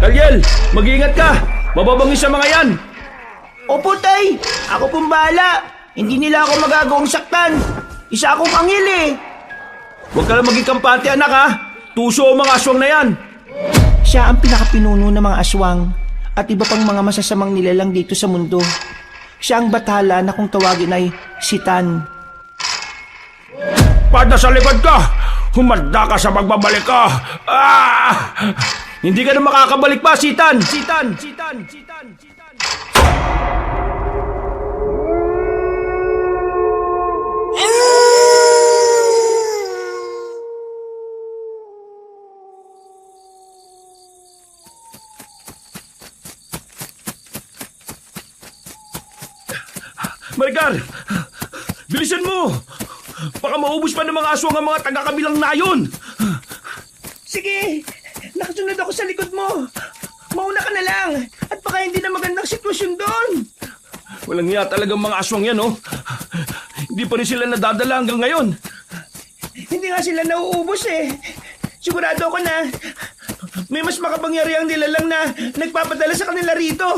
Ariel, mag-iingat ka! Mababangis sa mga yan! Opo, tay! Ako pong bahala! Hindi nila ako magagawang saktan! Isa akong anghel eh! Huwag ka lang maging kampante, anak, ha? Tuso ang mga aswang na yan! Siya ang pinakapinuno ng mga aswang at iba pang mga masasamang nilalang dito sa mundo. Siya ang bathala na kung tawagin ay Sitan. Pada sa likod ka! Humanda ka sa pagbabalik ka! Ah! Hindi ka na makakabalik pa, Sitan! Sitan! Sitan! Sitan! Sitan! Maricar! Bilisan mo! Baka maubos pa ng mga aswang ang mga taga-kabilang nayon! Sige! Nakasunod ako sa likod mo! Mauna ka na lang! At baka hindi na magandang sitwasyon doon! Walang niya talagang mga aswang yan, oh! Hindi pa rin sila nadadala hanggang ngayon! Hindi nga sila nauubos eh! Sigurado ako na may mas makapangyarihang nilalang na nagpapadala sa kanila rito!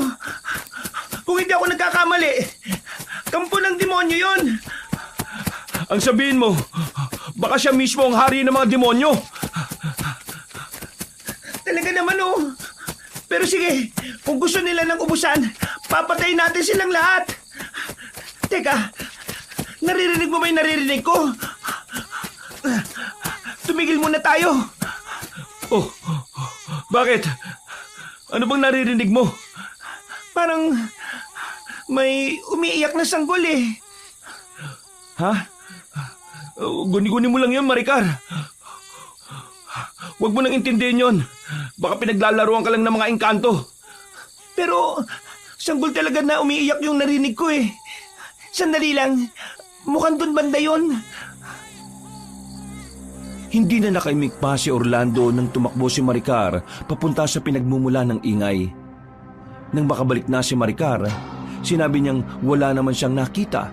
Kung hindi ako nagkakamali, kampo ng demonyo yon! Ang sabihin mo, baka siya mismo ang hari ng mga demonyo! Talaga naman oh! Pero sige, kung gusto nila ng ubusan, papatayin natin silang lahat! Teka, naririnig mo ba yung naririnig ko? Tumigil muna tayo! Oh, bakit? Ano bang naririnig mo? Parang may umiiyak na sanggol eh. Ha? Guni-guni mo lang yun, Maricar. Huwag mo nang intindihin yun. Baka pinaglalaruan ka lang ng mga engkanto. Pero sanggol talaga na umiiyak yung narinig ko eh. Sandali lang, mukhang dun banda yun. Hindi na nakaimik pa si Orlando nang tumakbo si Maricar papunta sa pinagmumula ng ingay. Nang makabalik na si Maricar, sinabi niyang wala naman siyang nakita.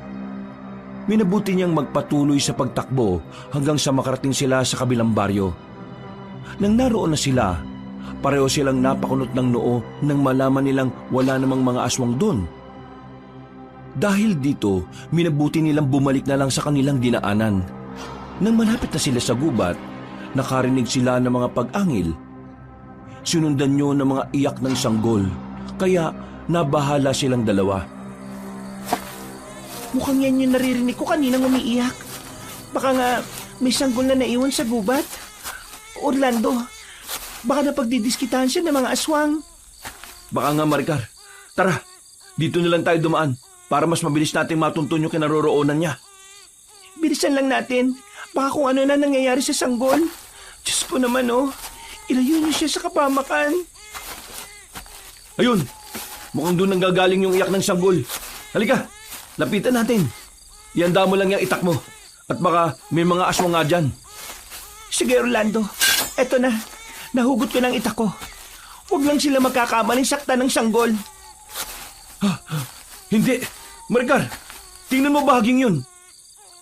Minabuti niyang magpatuloy sa pagtakbo hanggang sa makarating sila sa kabilang baryo. Nang naroon na sila, pareho silang napakunot ng noo nang malaman nilang wala namang mga aswang doon. Dahil dito, minabuti nilang bumalik na lang sa kanilang dinaanan. Nang malapit na sila sa gubat, nakarinig sila ng mga pag-angil. Sinundan niyo ng mga iyak ng sanggol, kaya nabahala silang dalawa. Mukhang yan yung naririnig ko kaninang umiiyak. Baka nga may sanggol na naiwan sa gubat. Orlando, baka napagdidiskitahan siya ng mga aswang. Baka nga, Maricar. Tara, dito na lang tayo dumaan para mas mabilis nating matuntun yung kinaroroonan niya. Bilisan lang natin. Baka kung ano na nangyayari sa sanggol. Diyos ko naman oh, ilayo niyo siya sa kapamakan. Ayun, mukhang doon nanggagaling yung iyak ng sanggol. Halika, lapitan natin. Ihanda mo lang yung itak mo. At baka may mga aswang nga dyan. Sige Orlando, eto na. Nahugot ko ng itak ko. Huwag lang sila magkakamaling sakta ng sanggol. Hindi, Maricar, tingnan mo bahaging yun.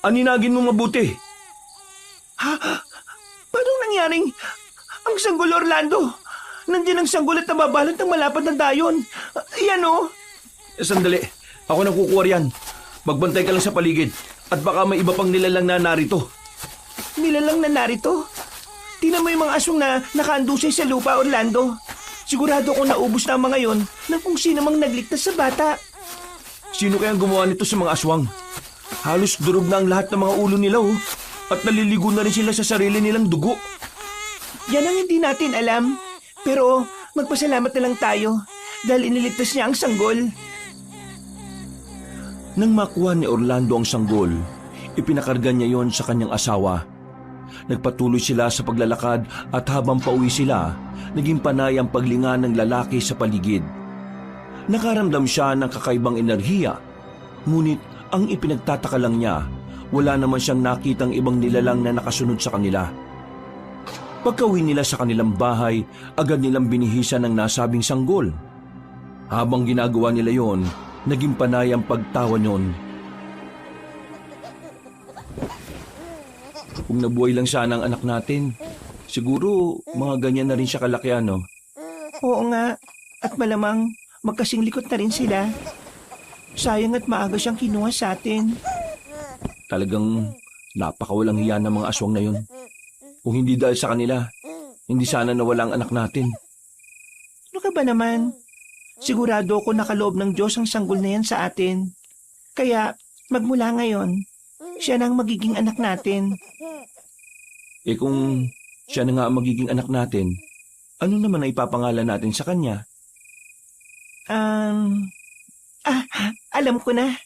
Aninagin mo mabuti. Ha? Paano nangyaring ang sanggol Orlando? Nandiyan ang sanggol at nababalot ng malapad na dayon. Yan oh. Sandali, ako nang kukuha riyan. Magbantay ka lang sa paligid. At baka may iba pang nilalang na narito. Nilalang na narito? Tingnan mo yung mga aswang na nakaandusay sa lupa, Orlando. Sigurado kong naubos na ang mga yon ng kung sino mang nagligtas sa bata. Sino kayang gumawa nito sa mga aswang? Halos durog na ang lahat ng mga ulo nila oh. At naliligo na rin sila sa sarili nilang dugo. Yan ang hindi natin alam. Pero magpasalamat na lang tayo dahil iniligtas niya ang sanggol. Nang makuha ni Orlando ang sanggol, ipinakarga niya yon sa kanyang asawa. Nagpatuloy sila sa paglalakad at habang pauwi sila, naging panay ang paglinga ng lalaki sa paligid. Nakaramdam siya ng kakaibang enerhiya, ngunit ang ipinagtataka lang niya, wala naman siyang nakitang ibang nilalang na nakasunod sa kanila. Pagkauwi nila sa kanilang bahay, agad nilang binihisan ng nasabing sanggol. Habang ginagawa nila yon, naging panay ang pagtawa niyon. Kung nabuhay lang sana ang anak natin, siguro mga ganyan na rin siya kalaki, ano? Oo nga, at malamang magkasing likot na rin sila. Sayang at maaga siyang kinuha sa atin. Talagang napakawalang hiya ng mga aswang na yun. Kung hindi dahil sa kanila, hindi sana nawala ang anak natin. Ano ka ba naman? Sigurado ako nakaloob ng Diyos ang sanggol na yan sa atin. Kaya magmula ngayon, siya na ang magiging anak natin. Eh kung siya na nga ang magiging anak natin, ano naman ang ipapangalan natin sa kanya? Alam ko na.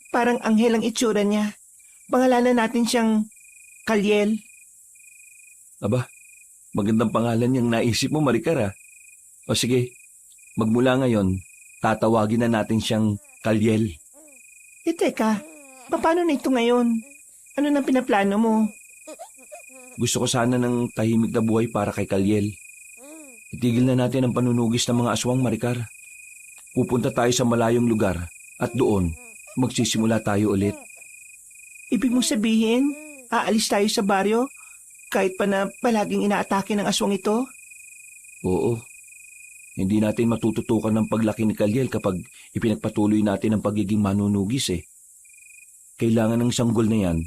Parang anghel ang itsura niya. Pangalanan natin siyang Kalyel. Aba, magandang pangalan yung naisip mo, Maricar. O sige, magmula ngayon, tatawagin na natin siyang Kalyel. Teka, paano na ito ngayon? Ano nang pinaplano mo? Gusto ko sana ng tahimik na buhay para kay Kalyel. Itigil na natin ang panunugis ng mga aswang, Maricar. Pupunta tayo sa malayong lugar at doon, magsisimula tayo ulit. Ibig mong sabihin, aalis tayo sa baryo kahit pa na palaging inaatake ng aswang ito? Oo. Hindi natin matututukan ng paglaki ni Kalyel kapag ipinagpatuloy natin ang pagiging manunugis eh. Kailangan ng sanggol na yan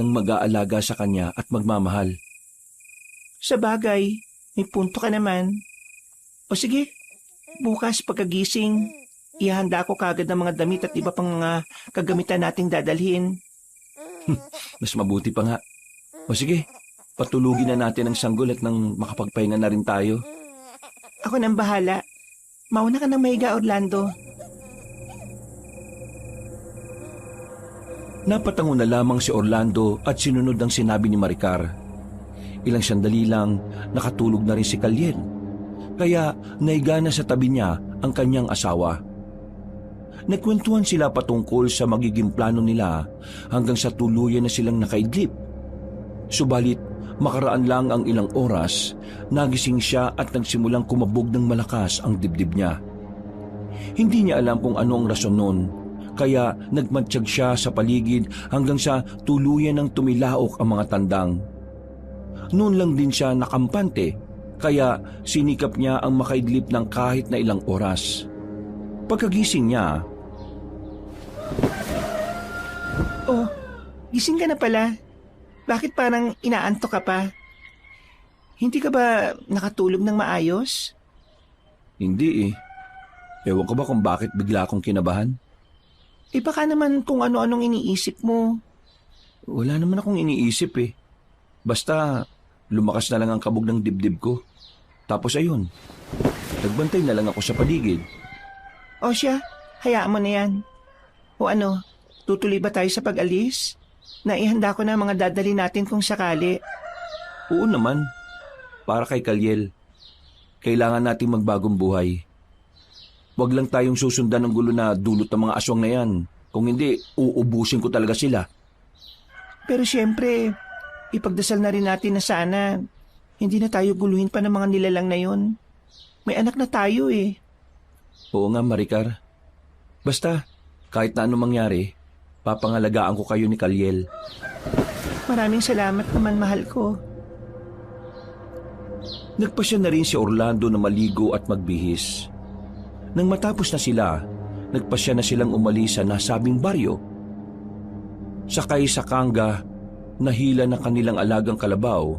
ng mag-aalaga sa kanya at magmamahal. Sa bagay, may punto ka naman. O sige, bukas pagkagising, ihanda ko kagad ng mga damit at iba pang mga kagamitan nating dadalhin. Mas mabuti pa nga. O sige, patulugin na natin ang sanggol at nang makapagpahinga na rin tayo. Ako nang bahala. Mauna ka nang mahiga, Orlando. Napatango na lamang si Orlando at sinunod ang sinabi ni Maricar. Ilang sandali lang, nakatulog na rin si Kalyel. Kaya naiga na sa tabi niya ang kanyang asawa. Nagkwentuhan sila patungkol sa magiging plano nila hanggang sa tuluyan na silang nakaidlip. Subalit, makaraan lang ang ilang oras, nagising siya at nagsimulang kumabog ng malakas ang dibdib niya. Hindi niya alam kung ano ang rason nun, kaya nagmatsyag siya sa paligid hanggang sa tuluyan ng tumilaok ang mga tandang. Noon lang din siya nakampante, kaya sinikap niya ang makaidlip ng kahit na ilang oras. Pagkagising niya, Oh, gising ka na pala. Bakit parang inaantok ka pa? Hindi ka ba nakatulog ng maayos? hindi eh. Ewan ko ba kung bakit bigla akong kinabahan? Baka naman kung ano-anong iniisip mo. Wala naman akong iniisip eh. Basta lumakas na lang ang kabog ng dibdib ko. Tapos ayun, nagbantay na lang ako sa paligid. O siya, hayaan mo na yan. O ano, tutuloy ba tayo sa pag-alis? Naihanda ko na mga dadali natin kung sakali. Oo naman, para kay Kalyel. Kailangan nating magbagong buhay. Huwag lang tayong susundan ng gulo na dulot ng mga aswang na yan. Kung hindi, uubusin ko talaga sila. Pero siyempre, ipagdasal na rin natin na sana hindi na tayo guluhin pa ng mga nilalang na yon. May anak na tayo eh. Oo nga, Maricar. Basta, kahit na anong mangyari, papangalagaan ko kayo ni Kalyel. Maraming salamat naman, mahal ko. Nagpasya na rin si Orlando na maligo at magbihis. Nang matapos na sila, nagpasya na silang umalis sa nasabing baryo. Sakay sa kangga, nahila ng kanilang alagang kalabaw.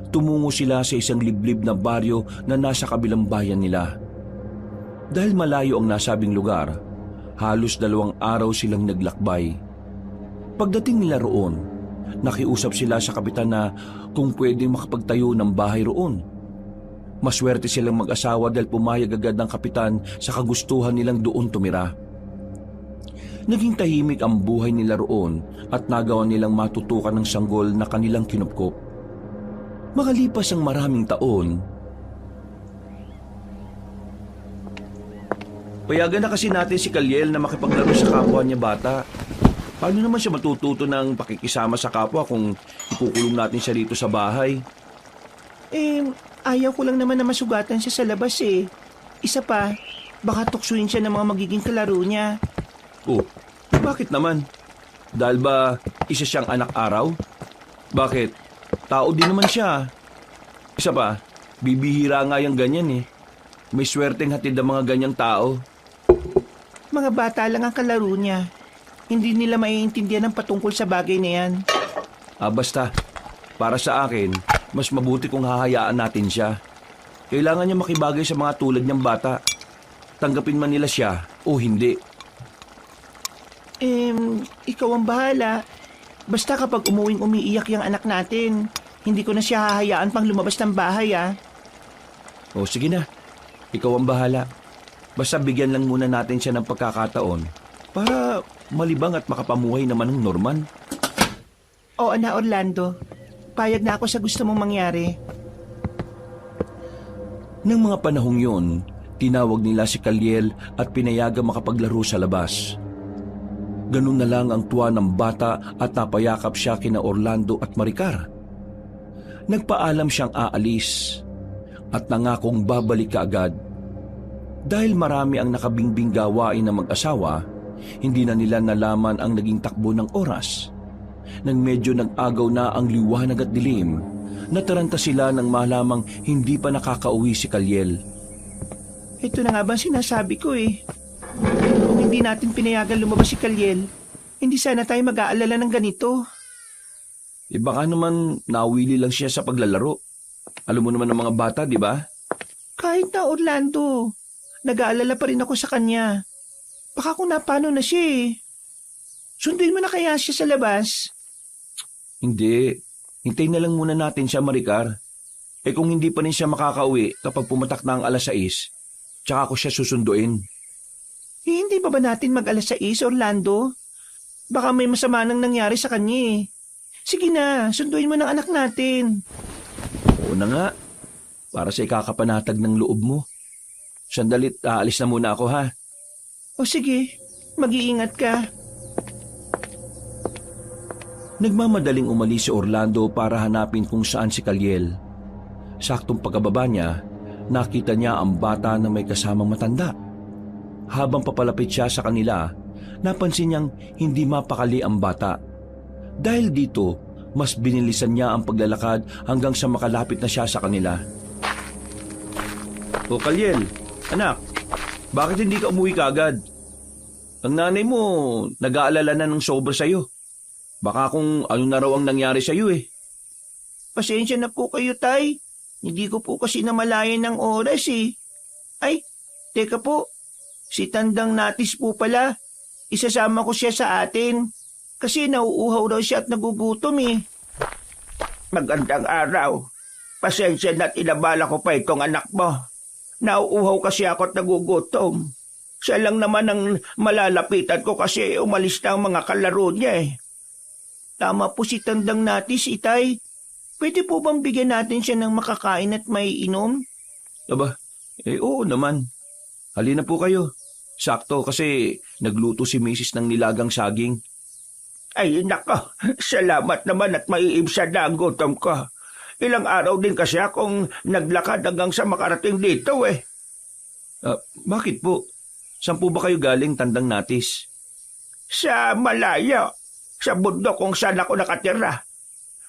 Tumungo sila sa isang liblib na baryo na nasa kabilang bayan nila. Dahil malayo ang nasabing lugar, halos 2 araw silang naglakbay. Pagdating nila roon, nakiusap sila sa kapitan na kung pwedeng makapagtayo ng bahay roon. Maswerte silang mag-asawa dahil pumayag agad ng kapitan sa kagustuhan nilang doon tumira. Naging tahimik ang buhay nila roon at nagawa nilang matutukan ng sanggol na kanilang kinupkop. Makalipas ang maraming taon, payagan na kasi natin si Kalyel na makipaglaro sa kapwa niya bata. Paano naman siya matututo ng pakikisama sa kapwa kung ikukulong natin siya rito sa bahay? Ayaw ko lang naman na masugatan siya sa labas eh. Isa pa, baka tuksuin siya ng mga magiging kalaro niya. Oh, bakit naman? Dahil ba isa siyang anak araw? Bakit? Tao din naman siya. Isa pa, bibihira nga yung ganyan eh. May swerteng hatid ang mga ganyang tao. Mga bata lang ang kalaro niya. Hindi nila maiintindihan ang patungkol sa bagay na yan. Basta, para sa akin, mas mabuti kung hahayaan natin siya. Kailangan niya makibagay sa mga tulad niyang bata. Tanggapin man nila siya o hindi. Ikaw ang bahala. Basta kapag umuwing umiiyak yung anak natin, hindi ko na siya hahayaan pang lumabas ng bahay, O sige na, ikaw ang bahala. Basta bigyan lang muna natin siya ng pagkakataon para malibang at makapamuhay naman ng Norman. Oo na, Orlando. Payag na ako sa gusto mong mangyari. Nang mga panahong yun, tinawag nila si Kaliel at pinayagang makapaglaro sa labas. Ganun na lang ang tuwa ng bata at napayakap siya kina Orlando at Maricar. Nagpaalam siyang aalis at nangakong babalik kaagad. Dahil marami ang nakabingbing gawain ng mag-asawa, hindi na nila nalaman ang naging takbo ng oras. Nang medyo nag-agaw na ang liwanag at dilim, nataranta sila nang malamang hindi pa nakakauwi si Kaliel. Ito na nga ba sinasabi ko Kung hindi natin pinayagan lumabas si Kaliel, hindi sana tayo mag-aalala ng ganito. Baka naman nawili lang siya sa paglalaro. Alam mo naman ng mga bata, di ba? Kahit na, Orlando, nag-aalala pa rin ako sa kanya. Baka kung napano na siya Sunduin mo na kaya siya sa labas? Hindi. Hintayin na lang muna natin siya, Maricar. Kung hindi pa rin siya makakauwi kapag pumatak na ang 6:00, tsaka ko siya susunduin. Hindi pa ba natin mag-6, Orlando? Baka may masama nang nangyari sa kanya Sige na, sunduin mo ng anak natin. Oo na nga. Para sa ikakapanatag ng loob mo. Sandalit, aalis na muna ako, ha? O sige, mag-iingat ka. Nagmamadaling umalis si Orlando para hanapin kung saan si Kaliel. Saktong pagkababa niya, nakita niya ang bata na may kasamang matanda. Habang papalapit siya sa kanila, napansin niyang hindi mapakali ang bata. Dahil dito, mas binilisan niya ang paglalakad hanggang sa makalapit na siya sa kanila. O Kaliel, anak, bakit hindi ka umuwi kaagad? Ang nanay mo, nag-aalala na ng sobra sa'yo. Baka kung ano na raw ang nangyari sa'yo Pasensya na po kayo, Tay. Hindi ko po kasi namalayan ng oras Ay, teka po. Si Tandang Natis po pala. Isasama ko siya sa atin. Kasi nauuhaw raw siya at nagugutom Magandang araw. Pasensya na't inabala ko pa itong anak mo. Nauuhaw kasi ako at nagugutom. Siya lang naman ang malalapitan ko kasi umalis na ang mga kalaro niya Tama po si Tandang Natis, Itay. Pwede po bang bigyan natin siya ng makakain at may inom? Aba, oo naman. Halina po kayo. Sakto kasi nagluto si Mrs. ng nilagang saging. Ay, nako. Salamat naman at maiibsa na ang gutom ko. Ilang araw din kasi akong naglakad hanggang sa makarating dito Bakit po? Saan po ba kayo galing, Tandang Natis? Sa malayo. Sa bundok kung saan ako nakatira.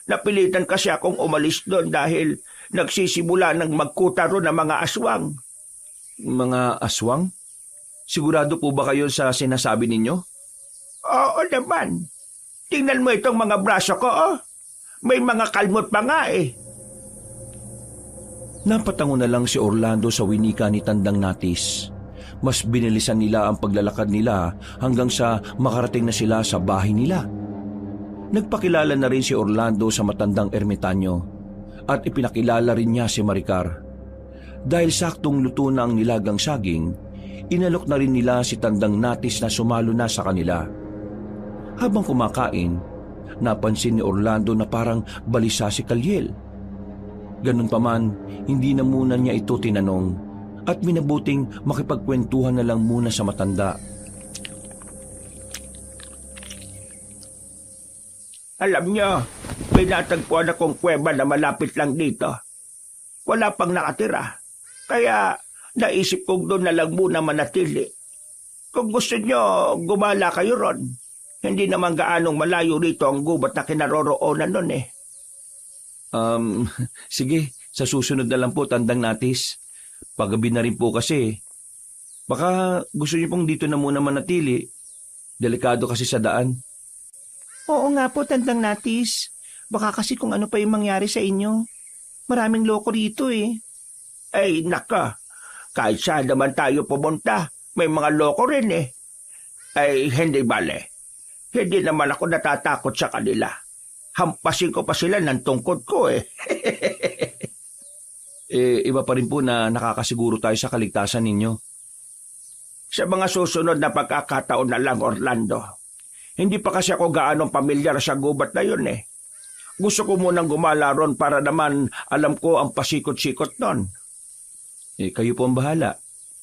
Napilitan kasi akong umalis doon dahil nagsisimula ng magkutaro ng mga aswang. Mga aswang? Sigurado po ba kayo sa sinasabi ninyo? Oo naman. Tingnan mo itong mga braso ko May mga kalmot pa nga Napatango na lang si Orlando sa winika ni Tandang Natis. Mas binilisan nila ang paglalakad nila hanggang sa makarating na sila sa bahay nila. Nagpakilala na rin si Orlando sa matandang ermitanyo at ipinakilala rin niya si Maricar. Dahil saktong luto na ang nilagang saging, inalok na rin nila si Tandang Natis na sumalo na sa kanila. Habang kumakain, napansin ni Orlando na parang balisa si Kaliel. Ganun pa man, hindi na muna niya ito tinanong at minabuting makipagkwentuhan na lang muna sa matanda. Alam niyo, may natagpuan akong kuweba na malapit lang dito. Wala pang nakatira. Kaya naisip kong doon na lang muna manatili. Kung gusto niyo, gumala kayo ron. Hindi naman gaanong malayo rito ang gubat na kinaroroonan nun Sige, sa susunod na lang po, Tandang Natis. Paggabi na rin po kasi. Baka gusto niyo pong dito na muna manatili. Delikado kasi sa daan. Oo nga po, Tandang Natis. Baka kasi kung ano pa yung mangyari sa inyo. Maraming loko rito eh. Ay, naka. Kahit saan naman tayo pumunta, may mga loko rin eh. Ay, hindi bale. Hindi naman ako natatakot sa kanila. Hampasin ko pa sila ng tungkod ko eh. Iba pa rin po na nakakasiguro tayo sa kaligtasan ninyo. Sa mga susunod na pagkakataon na lang, Orlando. Hindi pa kasi ako gaanong pamilyar sa gubat na yun eh. Gusto ko munang gumala ron para naman alam ko ang pasikot-sikot nun. Kayo po ang bahala.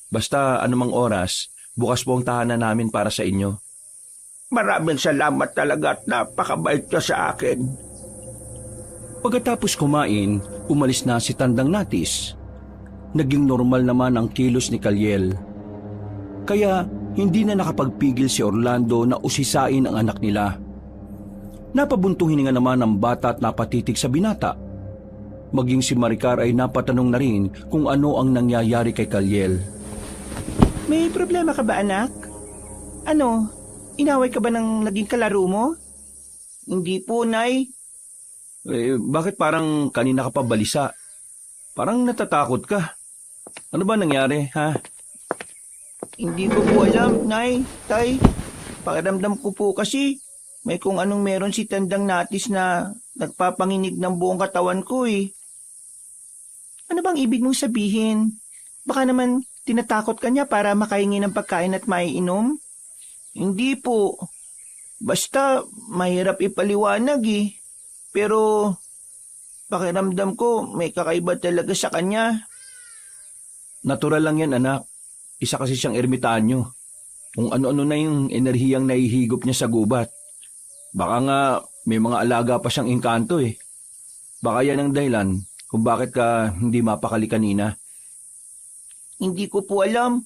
Basta anumang oras, bukas po ang tahanan namin para sa inyo. Maraming salamat talaga at napakabait ka sa akin. Pagkatapos kumain, umalis na si Tandang Natis. Naging normal naman ang kilos ni Kaliel. Kaya hindi na nakapagpigil si Orlando na usisain ang anak nila. Napabuntong hininga naman ang bata at napatitig sa binata. Maging si Maricar ay napatanong na rin kung ano ang nangyayari kay Kaliel. May problema ka ba, anak? Ano? Inaway ka ba ng naging kalaro mo? Hindi po, Nay. Bakit parang kanina ka pa balisa? Parang natatakot ka. Ano ba nangyari, ha? Hindi ko po alam, Nay, Tay. Pakiramdam ko po kasi may kung anong meron si Tandang Natis na nagpapanginig ng buong katawan ko eh. Ano bang ibig mong sabihin? Baka naman tinatakot ka niya para makahingi ng pagkain at maiinom? Hindi po. Basta mahirap ipaliwanag eh. Pero pakiramdam ko may kakaiba talaga sa kanya. Natural lang yan, anak. Isa kasi siyang ermitanyo. Kung ano-ano na yung enerhiyang nahihigop niya sa gubat. Baka nga may mga alaga pa siyang engkanto eh. Baka yan ang dahilan kung bakit ka hindi mapakali kanina. Hindi ko po alam.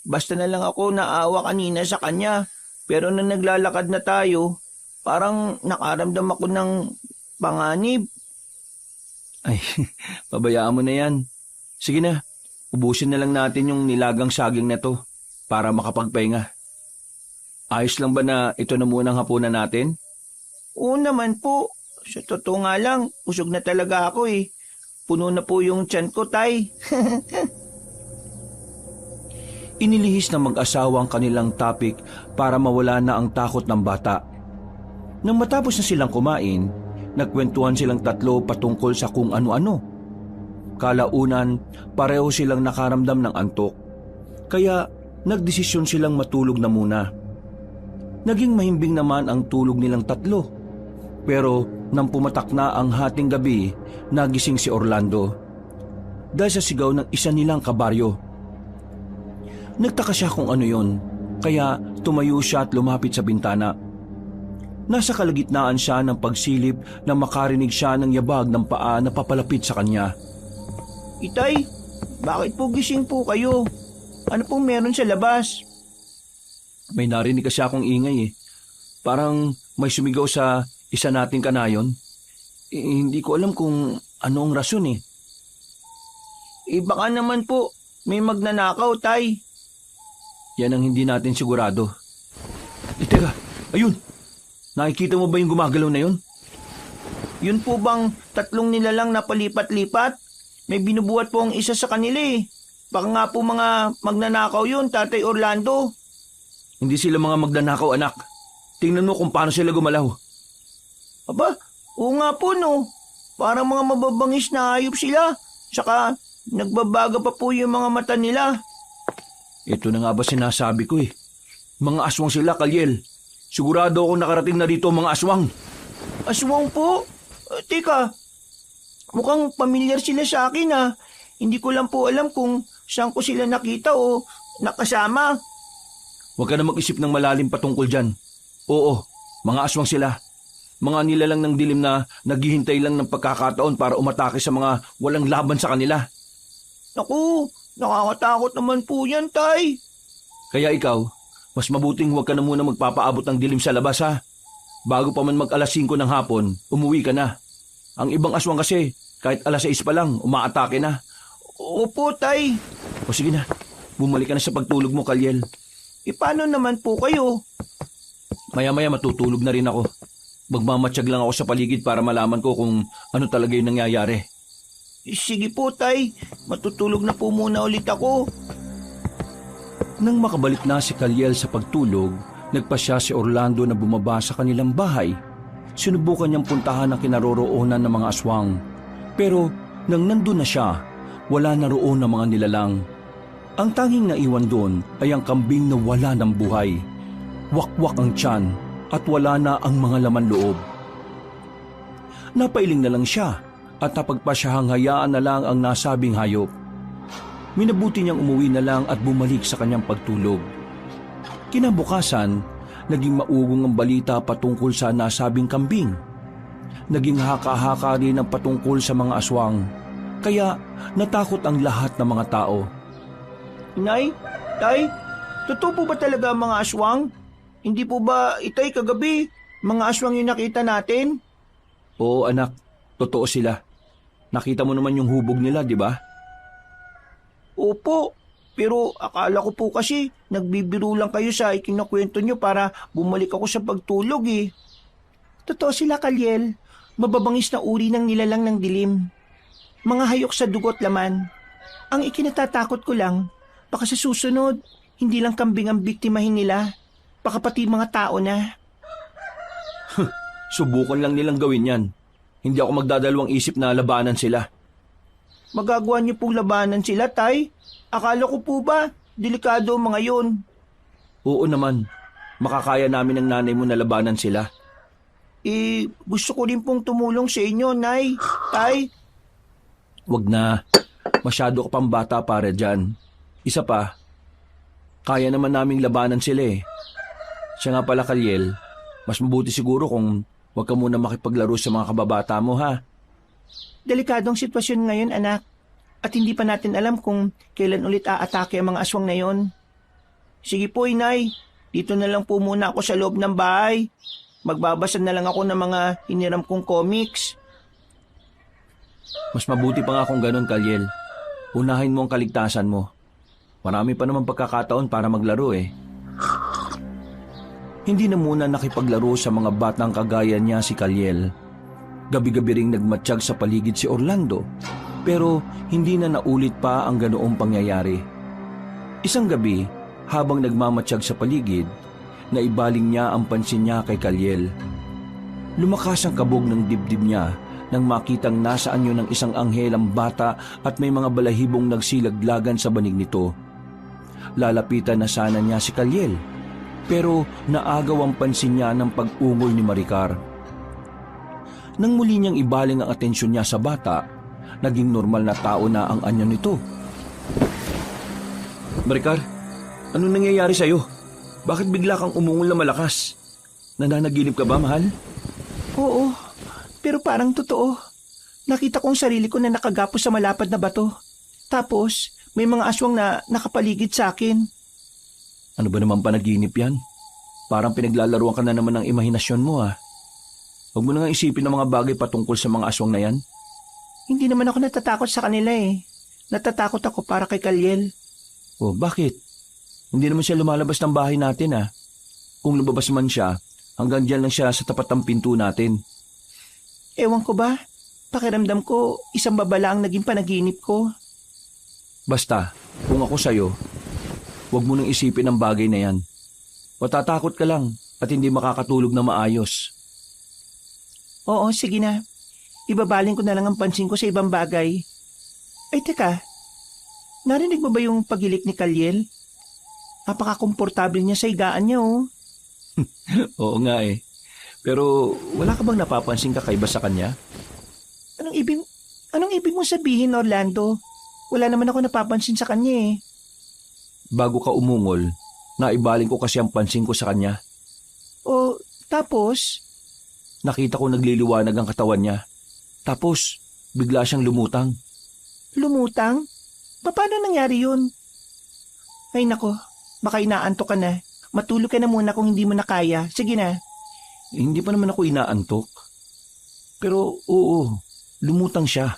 Basta na lang ako naawa kanina sa kanya. Pero nang naglalakad na tayo, parang nakaramdam ako ng panganib. Ay, pabayaan mo na yan. Sige na, ubusin na lang natin yung nilagang saging na to para makapagpahinga. Ayos lang ba na ito na munang hapunan natin? Oo naman po. Sa totoo nga lang, usog na talaga ako eh. Puno na po yung tiyan ko, Tay. Inilihis ng mag-asawa ang kanilang topic para mawala na ang takot ng bata. Nang matapos na silang kumain, nagkwentuhan silang tatlo patungkol sa kung ano-ano. Kalaunan, pareho silang nakaramdam ng antok. Kaya nagdesisyon silang matulog na muna. Naging mahimbing naman ang tulog nilang tatlo. Pero nang pumatak na ang hating gabi, nagising si Orlando. Dahil sa sigaw ng isa nilang kabaryo. Nagtaka siya kung ano yon, kaya tumayo siya at lumapit sa bintana. Nasa kalagitnaan siya ng pagsilip na makarinig siya ng yabag ng paa na papalapit sa kanya. Itay, bakit po gising po kayo? Ano pong meron sa labas? May narinig kasi akong ingay eh. Parang may sumigaw sa isa nating kanayon. Hindi ko alam kung ano ang rason eh. Baka naman po, may magnanakaw, Tay. Yan ang hindi natin sigurado. Teka, ayun! Nakikita mo ba yung gumagalaw na yun? Yun po bang tatlong nilalang na palipat-lipat? May binubuhat po ang isa sa kanila eh. Baka nga po mga magnanakaw yun, Tatay Orlando. Hindi sila mga magnanakaw, anak. Tingnan mo kung paano sila gumalaw. Aba, oo nga po no. Parang mga mababangis na hayop sila. Saka nagbabaga pa po yung mga mata nila. Ito na nga ba sinasabi ko eh. Mga aswang sila, Kaliel. Sigurado akong nakarating na dito mga aswang. Aswang po? Teka, mukhang pamilyar sila sa akin ah. Hindi ko lang po alam kung saan ko sila nakita o nakasama. Huwag ka na mag-isip ng malalim patungkol dyan. Oo, mga aswang sila. Mga nilalang ng dilim na naghihintay lang ng pagkakataon para umatake sa mga walang laban sa kanila. Naku, nakakatakot naman po yan, Tay. Kaya ikaw, mas mabuting huwag ka na muna magpapaabot ng dilim sa labas ha. Bago pa man mag-alas 5 ng hapon, umuwi ka na. Ang ibang aswang kasi, kahit alas 6 pa lang, umaatake na. Opo, Tay. O sige na, bumalik ka na sa pagtulog mo, Kalyel. Paano naman po kayo? Maya-maya matutulog na rin ako. Magmamatsyag lang ako sa paligid para malaman ko kung ano talaga yung nangyayari. Sige po, Tay. Matutulog na po muna ulit ako. Nang makabalik na si Kalyel sa pagtulog, nagpasya si Orlando na bumaba sa kanilang bahay. Sinubukan niyang puntahan ang kinaroroonan ng mga aswang. Pero nang nandun na siya, wala na roon ang mga nilalang. Ang tanging naiwan doon ay ang kambing na wala ng buhay. Wakwak ang tiyan at wala na ang mga laman loob. Napailing na lang siya at napagpasyahang hayaan na lang ang nasabing hayop. Minabuti niyang umuwi na lang at bumalik sa kanyang pagtulog. Kinabukasan, naging maugong ang balita patungkol sa nasabing kambing. Naging haka-haka rin ang patungkol sa mga aswang. Kaya natakot ang lahat ng mga tao. Inay, Tay, totoo po ba talaga ang mga aswang? Hindi po ba, Itay, kagabi, mga aswang yung nakita natin? Oo anak, totoo sila. Nakita mo naman yung hubog nila, di ba? Opo, pero akala ko po kasi nagbibiro lang kayo sa ikinakwento nyo para bumalik ako sa pagtulog eh. Totoo sila, Kalyel. Mababangis na uri ng nilalang ng dilim. Mga hayok sa dugot laman. Ang ikinatatakot ko lang, baka sa susunod, hindi lang kambing ang biktimahin nila, baka pati mga tao na. Subukan lang nilang gawin yan. Hindi ako magdadalawang isip na labanan sila. Magagawa niyo pong labanan sila, Tay? Akala ko po ba, delikado ang mga yon. Oo naman, makakaya namin ng nanay mo na labanan sila. Gusto ko rin pong tumulong sa inyo, Nay. Tay? Wag na, masyado ka pang bata para dyan. Isa pa, kaya naman naming labanan sila eh. Siya nga pala, Kalyel, mas mabuti siguro kung wag ka muna makipaglaro sa mga kababata mo, ha? Delikadong sitwasyon ngayon, anak. At hindi pa natin alam kung kailan ulit aatake ang mga aswang na yon. Sige po, Inay. Dito na lang po muna ako sa loob ng bahay. Magbabasa na lang ako ng mga hiniram kong comics. Mas mabuti pa nga kung ganun, Kalyel. Unahin mo ang kaligtasan mo. Marami pa naman pagkakataon para maglaro eh. Hindi na muna nakipaglaro sa mga batang kagaya niya si Kalyel. Gabi-gabi ring nagmatsyag sa paligid si Orlando, pero hindi na naulit pa ang ganoong pangyayari. Isang gabi, habang nagmamatsyag sa paligid, naibaling niya ang pansin niya kay Kalyel. Lumakas ang kabog ng dibdib niya nang makitang nasaan yun ng isang anghelang bata at may mga balahibong nagsilaglagan sa banig nito. Lalapitan na sana niya si Kalyel, pero naagaw ang pansin niya ng pag-ungol ni Maricar. Nang muli niyang ibaling ang atensyon niya sa bata, naging normal na tao na ang anyo nito. Maricar, anong nangyayari sa'yo? Bakit bigla kang umungol na malakas? Nananaginip ka ba, mahal? Oo, pero parang totoo. Nakita kong sarili ko na nakagapos sa malapad na bato. Tapos, may mga aswang na nakapaligid sa akin. Ano ba naman panaginip yan? Parang pinaglalaruan ka na naman ng imahinasyon mo ah. Huwag mo na nga isipin ng mga bagay patungkol sa mga aswang na yan. Hindi naman ako natatakot sa kanila eh. Natatakot ako para kay Kalyel. Oh, bakit? Hindi naman siya lumalabas ng bahay natin ah. Kung lumabas man siya, hanggang dyan lang siya sa tapat ng pinto natin. Ewan ko ba? Pakiramdam ko, isang babala ang naging panaginip ko. Basta, kung ako sa'yo, huwag mo nang isipin ang bagay na yan. Matatakot ka lang at hindi makakatulog na maayos. Oo, sige na. Ibabaling ko na lang ang pansin ko sa ibang bagay. Ay, teka. Narinig mo ba yung pagilik ni Kalyel? Napaka-komportable niya sa higaan niya, oh. Oo nga eh. Pero wala ka bang napapansin kakaiba sa kanya? Anong ibig mong sabihin, Orlando? Wala naman ako napapansin sa kanya eh. Bago ka umungol, naibaling ko kasi ang pansin ko sa kanya. O, tapos? Nakita ko nagliliwanag ang katawan niya. Tapos, bigla siyang lumutang. Lumutang? Paano nangyari yun? Ay nako, baka inaantok ka na. Matulog ka na muna kung hindi mo na kaya. Sige na. Hindi pa naman ako inaantok. Pero oo, lumutang siya.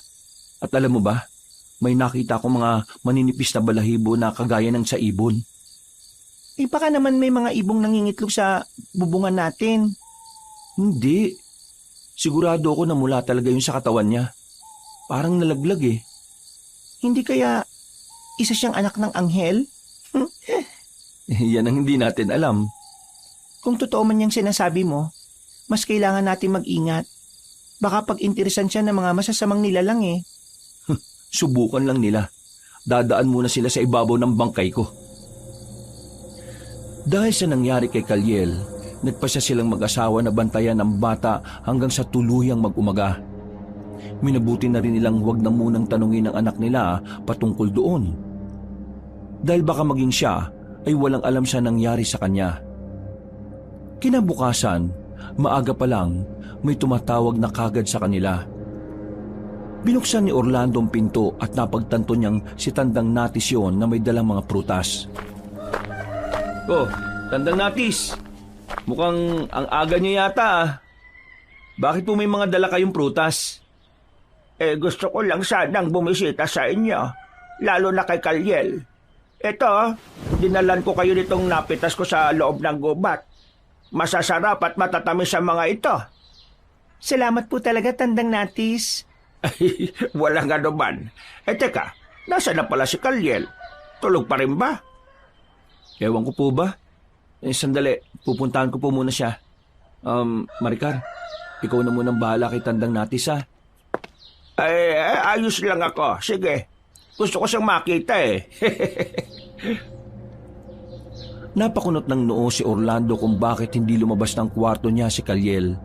At alam mo ba, may nakita akong mga maninipis na balahibo na kagaya ng sa ibon. Baka naman may mga ibong nangingitlog sa bubungan natin. Hindi. Sigurado ako na mula talaga yun sa katawan niya. Parang nalaglag eh. Hindi kaya isa siyang anak ng anghel? Yan ang hindi natin alam. Kung totoo man yung sinasabi mo, mas kailangan natin mag-ingat. Baka pag-interesan siya ng mga masasamang nilalang eh. Subukan lang nila. Dadaan muna sila sa ibabaw ng bangkay ko. Dahil sa nangyari kay Kalyel, nagpasya silang mag-asawa na bantayan ang bata hanggang sa tuluyang mag-umaga. Minabuti na rin nilang huwag na munang tanungin ang anak nila patungkol doon. Dahil baka maging siya ay walang alam sa nangyari sa kanya. Kinabukasan, maaga pa lang, may tumatawag na kagad sa kanila. Binuksan ni Orlando ang pinto at napagtanto niyang si Tandang Natis yon na may dalang mga prutas. Oh, Tandang Natis, mukhang ang aga niyo yata ah. Bakit po may mga dala kayong prutas? Gusto ko lang sanang bumisita sa inyo, lalo na kay Kalyel. Ito, dinalan ko kayo nitong napitas ko sa loob ng gubat. Masasarap at matatamis sa mga ito. Salamat po talaga, Tandang Natis. Ay, walang anuman. Teka, nasa na pala si Kalyel? Tulog pa rin ba? Ewan ko po ba? Sandali, pupuntahan ko po muna siya. Maricar, ikaw na munang bahala kay Tandang Natis ha. Ayos lang ako. Sige, gusto ko siyang makita eh. Napakunot ng noo si Orlando kung bakit hindi lumabas ng kwarto niya si Kalyel.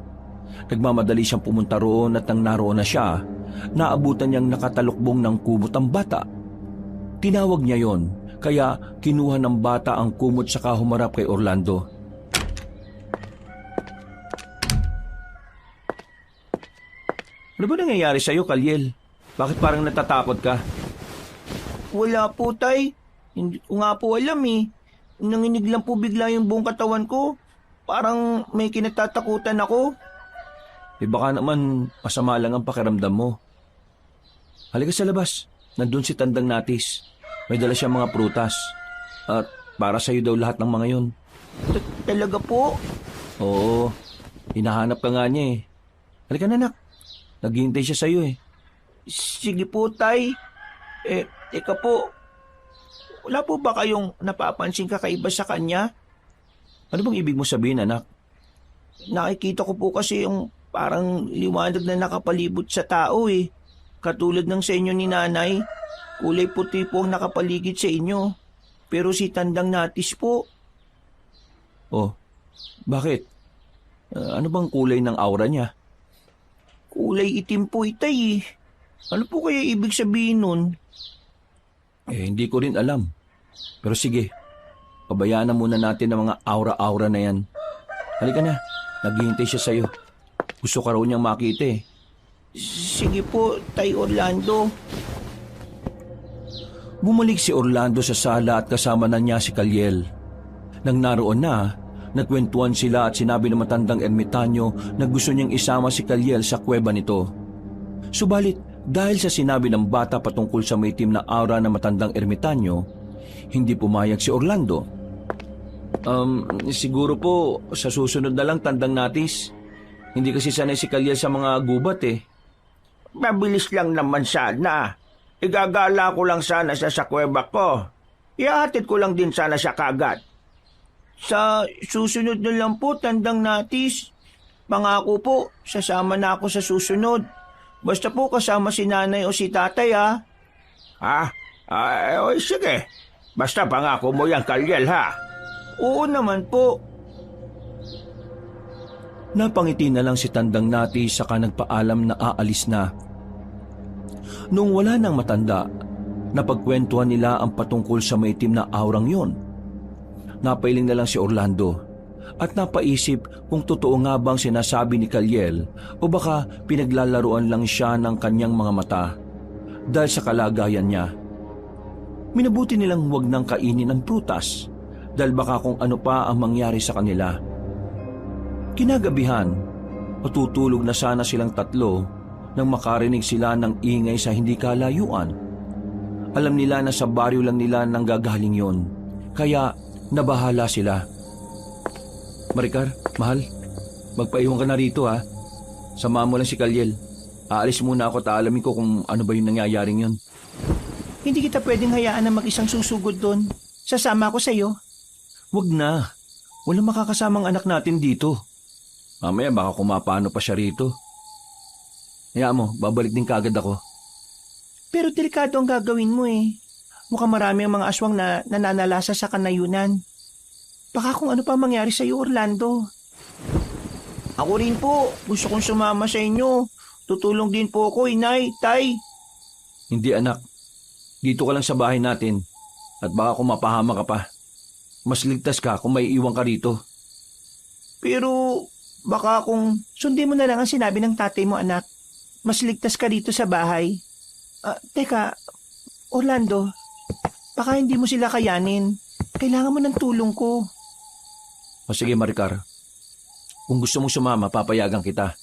Nagmamadali siyang pumunta roon at nang naroon na siya, naabutan niyang nakatalukbong ng kumot ang bata. Tinawag niya yon, kaya kinuha ng bata ang kumot saka humarap kay Orlando. Ano ba nangyayari sa'yo, Kalyel? Bakit parang natatakot ka? Wala po, tay. Hindi ko nga po alam eh. Nanginig lang po bigla yung buong katawan ko. Parang may kinatatakutan ako. Baka naman masama lang ang pakiramdam mo. Halika sa labas. Nandun si Tandang Natis. May dala siyang mga prutas. At para sa'yo daw lahat ng mga yon. Talaga po? Oo. Hinahanap ka nga niya eh. Halika na, anak. Naghihintay siya sa'yo eh. Sige po, tay. Teka po. Wala po ba kayong napapansin kakaiba sa kanya? Ano bang ibig mo sabihin, anak? Nakikita ko po kasi yung parang liwanag na nakapalibot sa tao eh. Katulad ng sa inyo ni nanay. Kulay puti po ang nakapaligid sa inyo. Pero si Tandang Natis po. Oh, bakit? Ano bang kulay ng aura niya? Kulay itim po itay eh. Ano po kaya ibig sabihin nun? Hindi ko rin alam. Pero sige, pabayaan na muna natin ang mga aura-aura na yan. Halika na, naghihintay siya sa'yo. Gusto ka raw niyang makita eh. Sige po, Tay Orlando. Bumalik si Orlando sa sala at kasama na niya si Kalyel. Nang naroon na, nagkwentuhan sila at sinabi ng matandang ermitanyo na gusto niyang isama si Kalyel sa kuweba nito. Subalit, dahil sa sinabi ng bata patungkol sa maitim na aura ng matandang ermitanyo, hindi pumayag si Orlando. Siguro po sa susunod na lang, Tandang Natis. Hindi kasi sanay si Kalyel sa mga gubat eh. Mabilis lang naman sana. Igagala ko lang sana siya sa kuweba ko. Ihahatid ko lang din sana siya kagad. Sa susunod na lang po, Tandang Natis. Pangako po, sasama na ako sa susunod. Basta po kasama si nanay o si tatay ha. Sige. Basta pangako mo yan, Kalyel ha. Oo naman po. Napangiti na lang si Tandang Natis saka nagpaalam na aalis na. Nung wala nang matanda, napagkwentuhan nila ang patungkol sa maitim na aurang yon. Napailing na lang si Orlando at napaisip kung totoo nga bang sinasabi ni Kalyel o baka pinaglalaruan lang siya ng kanyang mga mata dahil sa kalagayan niya. Minabuti nilang huwag nang kainin ang prutas dahil baka kung ano pa ang mangyari sa kanila. Kinagabihan, matutulog na sana silang tatlo nang makarinig sila ng ingay sa hindi kalayuan. Alam nila na sa baryo lang nila nanggagaling yon. Kaya nabahala sila. Maricar, mahal, magpaiwan ka na rito ha. Samahan mo lang si Kalyel. Aalis muna ako at aalamin ko kung ano ba yung nangyayaring yon. Hindi kita pwedeng hayaan na mag-isang susugod doon. Sasama ako sa'yo. Wag na. Walang makakasamang anak natin dito. Mamaya baka kumapano pa siya rito. Hayaan mo, babalik din kagad ako. Pero delikado ang gagawin mo eh. Mukhang marami ang mga aswang na nananalasa sa kanayunan. Baka kung ano pa mangyari sa'yo, Orlando. Ako rin po. Gusto kong sumama sa inyo. Tutulong din po ako, inay, tay. Hindi anak. Dito ka lang sa bahay natin. At baka kumapahama ka pa. Mas ligtas ka kung may iwan ka rito. Pero baka kung sundin mo na lang ang sinabi ng tatay mo, anak. Mas ligtas ka dito sa bahay. Teka, Orlando, baka hindi mo sila kayanin. Kailangan mo ng tulong ko. O sige Maricar, kung gusto mong sumama, papayagan kita.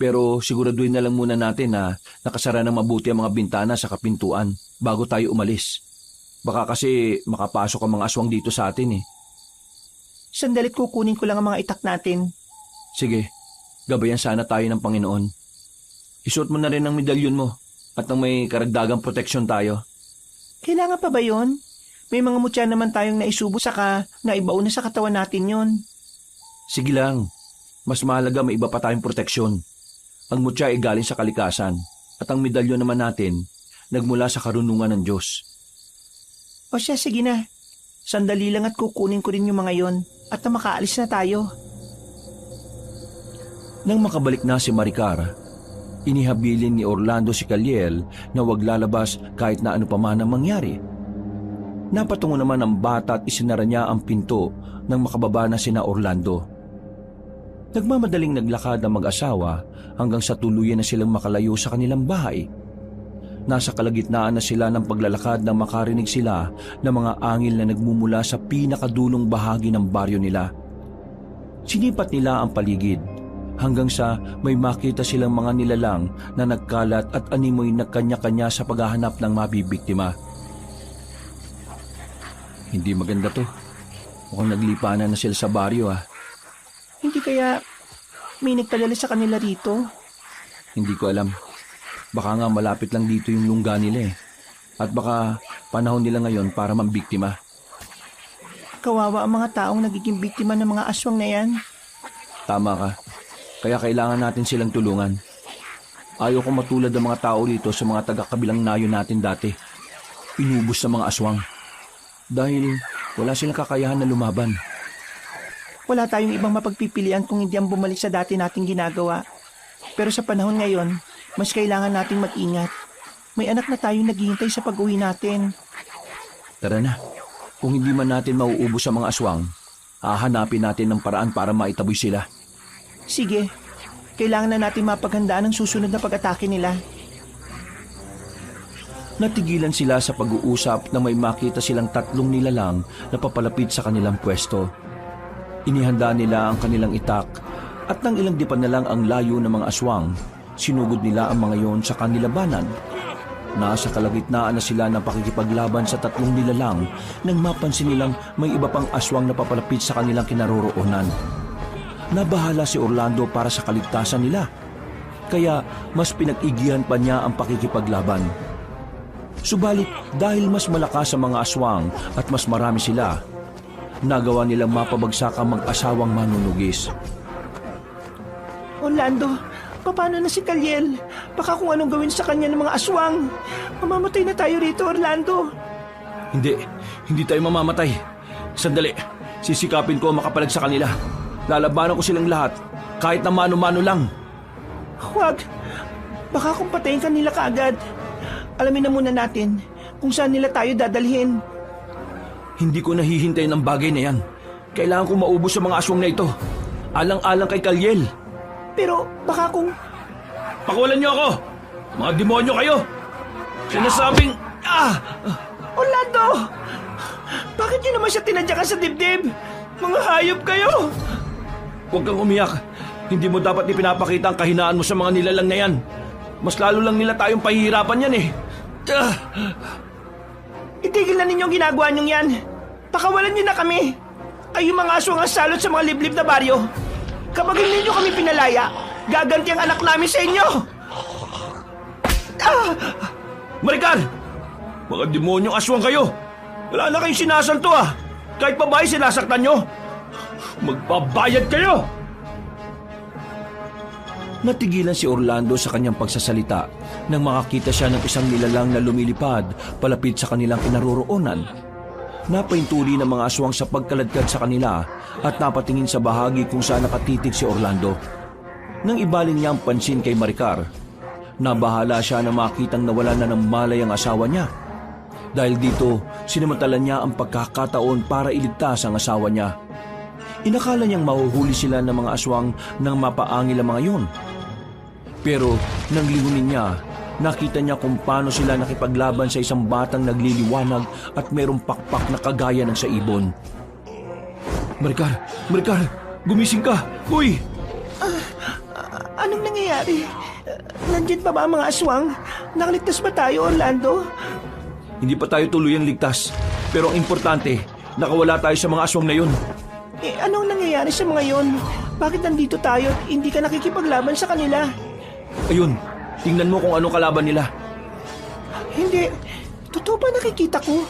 Pero siguraduhin na lang muna natin na nakasara ng mabuti ang mga bintana sa kapintuan bago tayo umalis. Baka kasi makapasok ang mga aswang dito sa atin eh. Sandalit kukunin ko lang ang mga itak natin. Sige, gabayan sana tayo ng Panginoon. Isuot mo na rin ang medalyon mo. At nang may karagdagang proteksyon tayo. Kailangan pa ba yon? May mga mutya naman tayong naisubo saka naibaon na sa katawan natin yon. Sige lang. Mas mahalaga may iba pa tayong proteksyon. Ang mutya ay galing sa kalikasan. At ang medalyon naman natin, nagmula sa karunungan ng Diyos. O siya, sige na. Sandali lang at kukunin ko rin yung mga yon. At na makaalis na tayo. Nang makabalik na si Maricar, inihabilin ni Orlando si Kalyel na wag lalabas kahit na ano pa man ang mangyari. Napatungo naman ang bata at isinara niya ang pinto nang makababa na sina Orlando. Nagmamadaling naglakad ang mag-asawa hanggang sa tuluyan na silang makalayo sa kanilang bahay. Nasa kalagitnaan na sila ng paglalakad nang makarinig sila ng mga angil na nagmumula sa pinakadulong bahagi ng baryo nila. Sinipat nila ang paligid hanggang sa may makita silang mga nilalang na nagkalat at animoy nagkanya-kanya sa paghahanap ng mabibiktima. Hindi maganda to. Mukhang naglipanan na sila sa baryo ah. Hindi kaya may nagpadala sa kanila rito? Hindi ko alam. Baka nga malapit lang dito yung lungga nila eh. At baka panahon nila ngayon para mambiktima. Kawawa ang mga taong nagiging biktima ng mga aswang na yan. Tama ka. Kaya kailangan natin silang tulungan. Ayaw ko matulad ng mga tao dito sa mga taga-kabilang nayo natin dati. Inubos sa mga aswang. Dahil wala silang kakayahan na lumaban. Wala tayong ibang mapagpipilian kung hindi ang bumalik sa dati nating ginagawa. Pero sa panahon ngayon, mas kailangan nating mag-ingat. May anak na tayong naghihintay sa pag-uwi natin. Tara na. Kung hindi man natin mauubos sa mga aswang, hahanapin natin ng paraan para maitaboy sila. Sige, kailangan na natin mapaghandaan ang susunod na pag-atake nila. Natigilan sila sa pag-uusap na may makita silang tatlong nilalang na papalapit sa kanilang pwesto. Inihanda nila ang kanilang itak at nang ilang dipan na lang ang layo ng mga aswang, sinugod nila ang mga yon sa kanilabanan. Nasa kalagitnaan na sila ng pakikipaglaban sa tatlong nilalang nang mapansin nilang may iba pang aswang na papalapit sa kanilang kinaroroonan. Nabahala si Orlando para sa kaligtasan nila, kaya mas pinag-igihan pa niya ang pakikipaglaban. Subalit dahil mas malakas ang mga aswang at mas marami sila, nagawa nilang mapabagsak ang mag-asawang manunugis. Orlando, paano na si Kalyel? Baka kung anong gawin sa kanya ng mga aswang. Mamamatay na tayo rito, Orlando. Hindi tayo mamamatay. Sandali, sisikapin ko makapalag sa kanila. Lalabanan ko silang lahat, kahit na mano-mano lang. Huwag. Baka kung patayin ka nila kaagad. Alamin na muna natin kung saan nila tayo dadalhin. Hindi ko nahihintay ng bagay na yan. Kailangan ko maubos sa mga aswang na ito. Alang-alang kay Kalyel. Pero baka kung... Pakulan niyo ako! Mga demonyo kayo! Sinasabing... Orlando! Bakit niyo naman siya tinadyakan sa dibdib? Mga hayop kayo! Huwag kang umiyak. Hindi mo dapat ipinapakita ang kahinaan mo sa mga nilalang na yan. Mas lalo lang nila tayong pahihirapan yan eh. Itigil na ninyo ang ginagawa niyong yan. Pakawalan niyo na kami. Kayo mga aswang ang salot sa mga liblib na baryo. Kapag hindi niyo kami pinalaya, gaganti ang anak namin sa inyo. Maricar! Mga demonyong aswang kayo! Wala na kayong sinasanto Kahit babae sinasaktan nyo! Magbabayad kayo! Natigilan si Orlando sa kanyang pagsasalita nang makakita siya ng isang nilalang na lumilipad palapit sa kanilang kinaroroonan. Napaintuli ng mga aswang sa pagkaladkad sa kanila at napatingin sa bahagi kung saan nakatitig si Orlando. Nang ibaling niya ang pansin kay Maricar, nabahala siya na makitang nawala na ng malay ang asawa niya. Dahil dito, sinamantala niya ang pagkakataon para iligtas ang asawa niya. Inakala niyang mahuhuli sila ng mga aswang nang mapaangil ang mga yun. Pero nang lingunin niya, nakita niya kung paano sila nakipaglaban sa isang batang nagliliwanag at mayroong pakpak na kagaya ng sa ibon. Maricar! Maricar! Gumising ka! Uy! Anong nangyayari? Nandiyan pa ba ang mga aswang? Nakaligtas ba tayo, Orlando? Hindi pa tayo tuluyang ligtas. Pero ang importante, nakawala tayo sa mga aswang na yun. Anong nangyayari sa mga yon? Bakit nandito tayo at hindi ka nakikipaglaban sa kanila? Ayun, tingnan mo kung anong kalaban nila. Hindi. Totoo ba nakikita ko?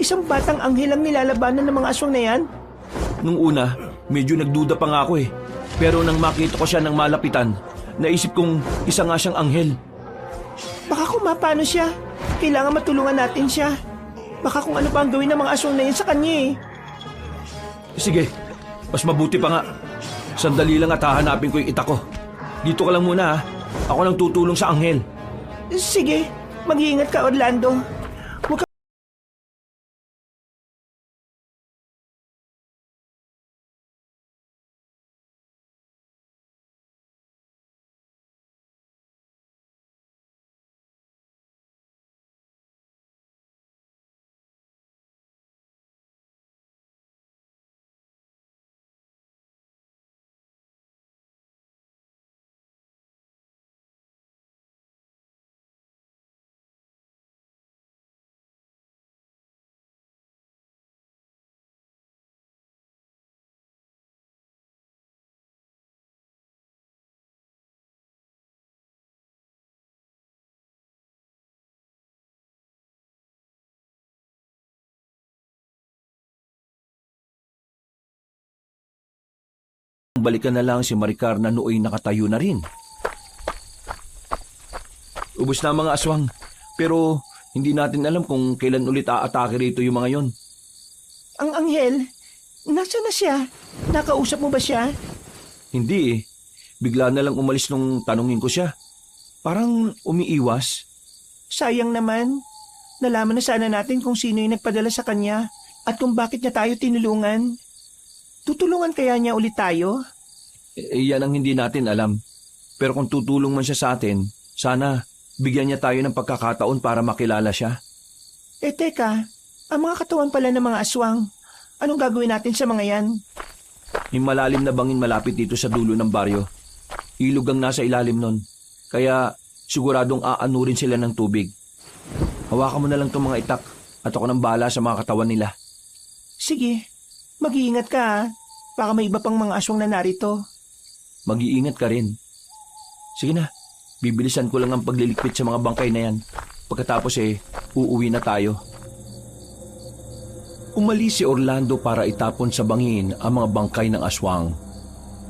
Isang batang anghel ang nilalabanan ng mga aswang na yan? Nung una, medyo nagduda pa nga ako Pero nang makita ko siya ng malapitan, naisip kong isa nga siyang anghel. Baka kung mapano siya, kailangan matulungan natin siya. Baka kung ano pa ang gawin ng mga aswang na yan sa kanya Sige, mas mabuti pa nga. Sandali lang at hahanapin ko yung ita ko. Dito ka lang muna Ako nang tutulong sa anghel. Sige, mag-iingat ka, Orlando. Huwag ka... Balikan na lang si Maricar na nooy nakatayo na rin. Ubus na ang mga aswang, pero hindi natin alam kung kailan ulit aatake rito yung mga yon. Ang anghel, nasa na siya? Nakausap mo ba siya? Hindi Bigla na lang umalis nung tanungin ko siya. Parang umiiwas. Sayang naman. Nalaman na sana natin kung sino yung nagpadala sa kanya at kung bakit niya tayo tinulungan. Tutulungan kaya niya ulit tayo? Yan ang hindi natin alam. Pero kung tutulong man siya sa atin, sana bigyan niya tayo ng pagkakataon para makilala siya. Teka, ang mga katawan pala ng mga aswang. Anong gagawin natin sa mga yan? May malalim na bangin malapit dito sa dulo ng baryo. Ilog ang nasa ilalim nun. Kaya siguradong aanurin sila ng tubig. Hawakan mo na lang itong mga itak at ako nang bahala sa mga katawan nila. Sige, mag-iingat ka ha. Baka may iba pang mga aswang na narito. Mag-iingat ka rin. Sige na, bibilisan ko lang ang pagliligpit sa mga bangkay na yan. Pagkatapos uuwi na tayo. Umalis si Orlando para itapon sa bangin ang mga bangkay ng aswang.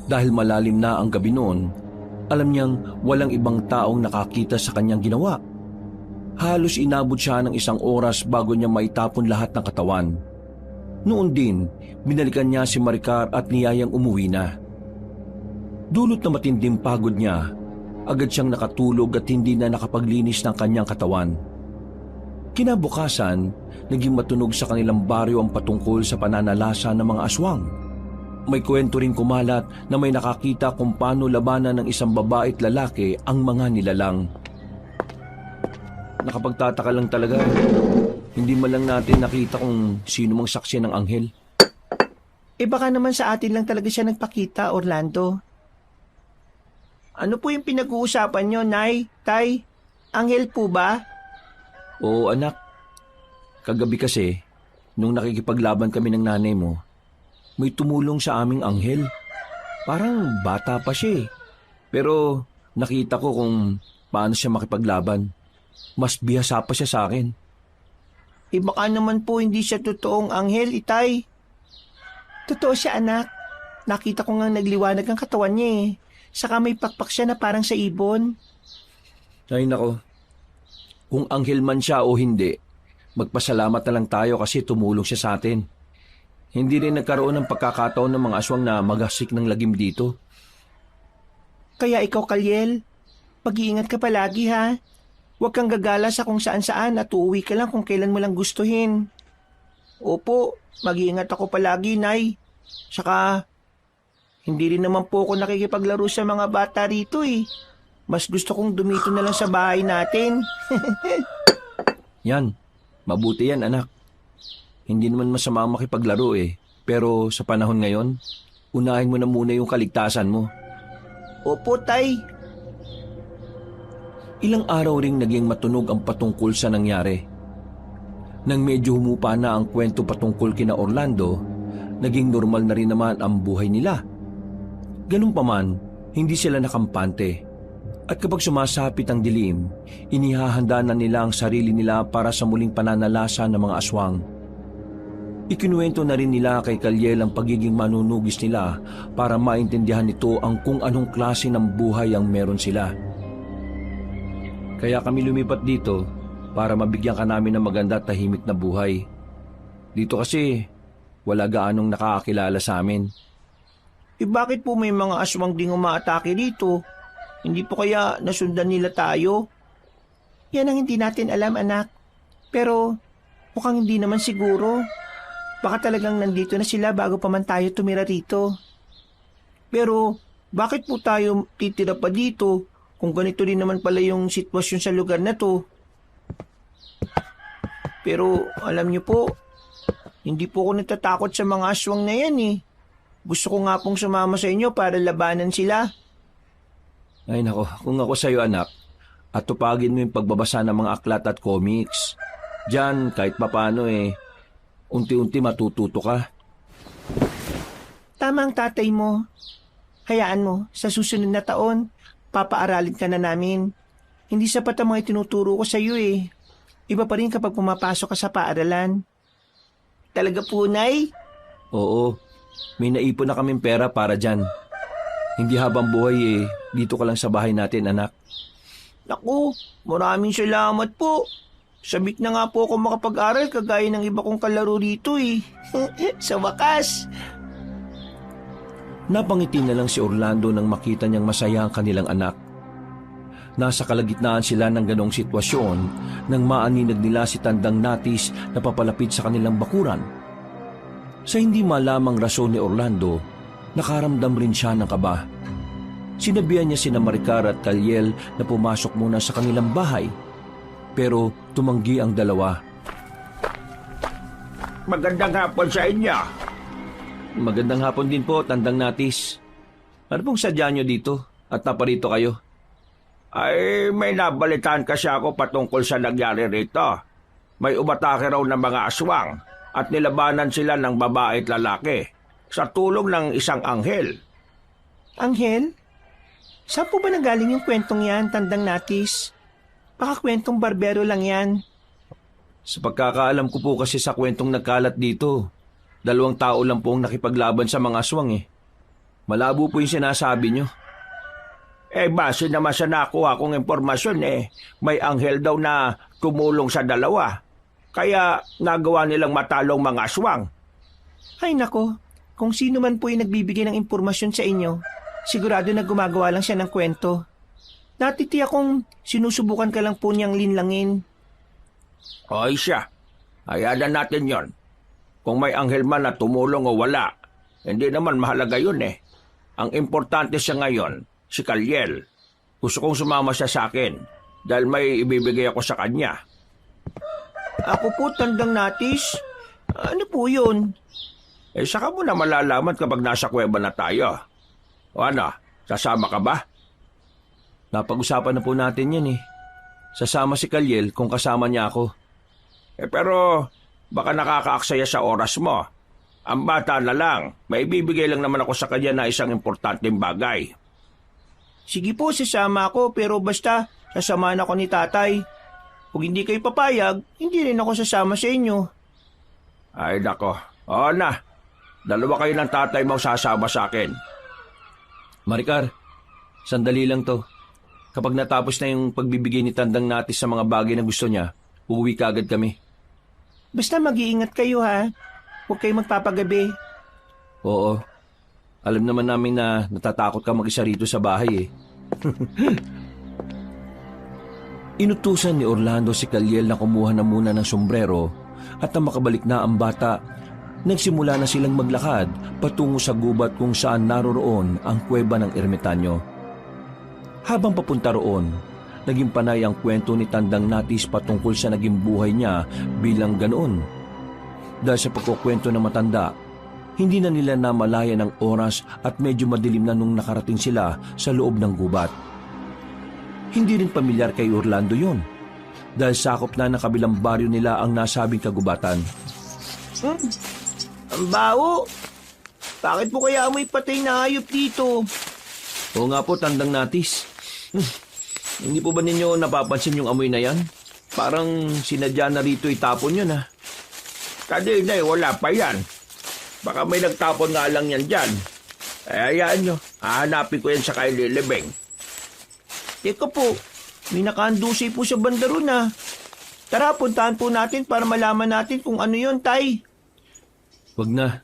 Dahil malalim na ang gabi noon, alam niyang walang ibang taong nakakita sa kanyang ginawa. Halos inabot siya ng 1 oras bago niya maitapon lahat ng katawan. Noon din, binalikan niya si Maricar at niyayang umuwi na. Dulot na matinding pagod niya, agad siyang nakatulog at hindi na nakapaglinis ng kanyang katawan. Kinabukasan, naging matunog sa kanilang baryo ang patungkol sa pananalasa ng mga aswang. May kwento rin kumalat na may nakakita kung paano labanan ng isang babae at lalaki ang mga nilalang. Nakapagtataka lang talaga. Hindi man lang natin nakita kung sino mang saksi ng anghel. Baka naman sa atin lang talaga siya nagpakita, Orlando. Ano po yung pinag-uusapan nyo, Nay? Tay? Anghel po ba? Oo anak, Kagabi kasi, nung nakikipaglaban kami ng nanay mo, may tumulong sa aming anghel. Parang bata pa siya eh. Pero nakita ko kung paano siya makipaglaban. Mas bihasa pa siya sa akin. Eh baka naman po hindi siya totoong anghel, itay. Totoo siya, anak. Nakita ko nga nagliwanag ang katawan niya eh. Saka may pakpak siya na parang sa ibon. Ay nako, kung anghel man siya o hindi, magpasalamat na lang tayo kasi tumulong siya sa atin. Hindi rin nagkaroon ng pagkakataon ng mga aswang na maghasik ng lagim dito. Kaya ikaw, Kalyel, mag-iingat ka palagi ha. Huwag kang gagala sa kung saan-saan at uuwi ka lang kung kailan mo lang gustuhin. Opo, mag-iingat ako palagi, Nay. Saka, hindi rin naman po ako nakikipaglaro sa mga bata rito eh. Mas gusto kong dumito na lang sa bahay natin. Yan, mabuti yan anak. Hindi naman masama makipaglaro eh. Pero sa panahon ngayon, unahin mo na muna yung kaligtasan mo. Opo, Tay. Ilang araw ring naging matunog ang patungkol sa nangyari. Nang medyo humupa na ang kwento patungkol kina Orlando, naging normal na rin naman ang buhay nila. Ganun pa man, hindi sila nakampante. At kapag sumasapit ang dilim, inihahanda na nila ang sarili nila para sa muling pananalasa ng mga aswang. Ikinuwento na rin nila kay Kalyel ang pagiging manunugis nila para maintindihan nito ang kung anong klase ng buhay ang meron sila. Kaya kami lumipat dito para mabigyan ka namin ng maganda at tahimik na buhay. Dito kasi wala gaanong nakakakilala sa amin. Eh bakit po may mga aswang ding umaatake dito? Hindi po kaya nasundan nila tayo? Yan ang hindi natin alam, anak. Pero mukhang hindi naman siguro. Baka talagang nandito na sila bago pa man tayo tumira rito. Pero bakit po tayo titira pa dito kung ganito din naman pala yung sitwasyon sa lugar na to? Pero alam niyo po, hindi po ako natatakot sa mga aswang na yan eh. Gusto ko nga pong sumama sa inyo para labanan sila. Ay nako, kung ako sa'yo anak, at tupagin mo yung pagbabasa ng mga aklat at comics. Diyan, kahit papano unti-unti matututo ka. Tama ang tatay mo. Hayaan mo, sa susunod na taon, papaaralin ka na namin. Hindi sapat ang mga itinuturo ko sa iyo eh. Iba pa rin kapag pumapasok ka sa paaralan. Talaga po, Nay? Oo, may naipon na kaming pera para dyan. Hindi habang buhay dito ka lang sa bahay natin anak. Naku, maraming salamat po. Sabik na nga po ako makapag-aral kagaya ng iba kong kalaro dito eh. Sa wakas. Napangiti na lang si Orlando nang makita niyang masaya ang kanilang anak. Nasa kalagitnaan sila ng ganong sitwasyon nang maaninag nila si Tandang Natis na papalapit sa kanilang bakuran. Sa hindi malamang rason ni Orlando, nakaramdam rin siya ng kaba. Sinabihan niya sina Maricar at Kalyel na pumasok muna sa kanilang bahay. Pero tumanggi ang dalawa. Magandang hapon sa inyo. Magandang hapon din po, Tandang Natis. Ano pong sadya niyo dito at naparito kayo? Ay, may nabalitaan kasi ako patungkol sa nangyari rito. May umatake raw ng mga aswang at nilabanan sila ng babae at lalaki sa tulong ng isang anghel. Anghel? Saan po ba nanggaling yung kwentong yan, Tandang Natis? Baka kwentong barbero lang yan. Sa pagkakaalam ko po kasi sa kwentong nagkalat dito, 2 tao lang po ang nakipaglaban sa mga aswang eh. Malabo po yung sinasabi nyo. Base naman sa nakuha kong impormasyon may anghel daw na tumulong sa 2. Kaya nagawa nilang matalong mga aswang. Ay nako, kung sino man po yung nagbibigay ng impormasyon sa inyo, sigurado na gumagawa lang siya ng kwento. Natitiyak kong sinusubukan ka lang po niyang linlangin. Ay siya, hayaan natin yon. Kung may anghel man na tumulong o wala, hindi naman mahalaga yun eh. Ang importante siya ngayon, si Kalyel. Gusto kong sumama siya sa akin dahil may ibibigay ako sa kanya. Ako po, Tandang Natis. Ano po yun? Saka mo na malalaman kapag nasa kuweba na tayo. O ano, sasama ka ba? Napag-usapan na po natin yan eh. Sasama si Kalyel kung kasama niya ako. Pero baka nakakaaksaya sa oras mo. Ang bata na lang, may bibigay lang naman ako sa kanya na isang importanteng bagay. Sige po, sasama ako pero basta sasamahan ako ni tatay. Kung hindi kayo papayag, hindi rin ako sasama sa inyo. Ay nako, oo na. Dalawa kayo ng tatay mo sasama sa akin. Maricar, sandali lang to. Kapag natapos na yung pagbibigay ni Tandang Natis sa mga bagay na gusto niya, uuwi ka agad kami. Basta mag-iingat kayo ha. Huwag kayo magpapagabi. Oo. Alam naman namin na natatakot ka mag-isa rito sa bahay eh. Inutusan ni Orlando si Kaliel na kumuha na muna ng sombrero at na makabalik na ang bata. Nagsimula na silang maglakad patungo sa gubat kung saan naroroon ang kuweba ng ermitanyo. Habang papunta roon, naging panay ang kwento ni Tandang Natis patungkol sa naging buhay niya bilang ganoon. Dahil sa pagkukwento ng matanda, hindi na nila namalayan ang oras at medyo madilim na nung nakarating sila sa loob ng gubat. Hindi rin pamilyar kay Orlando yon, dahil sakop na ng kabilang baryo nila ang nasabing kagubatan. Ang baho. Bakit po kaya amoy patay na hayop dito? Oo nga po, Tandang Natis. Hindi po ba ninyo napapansin yung amoy na yan? Parang sinadya na rito itapon yun ha. Kanina wala pa yan. Baka may nagtapon nga lang yan dyan. Hayaan nyo, hahanapin ko yan sa kay Lilibeng. Teka po, may nakaandusay po sa banda ron ha. Tara, puntahan po natin para malaman natin kung ano yon, tay. Wag na.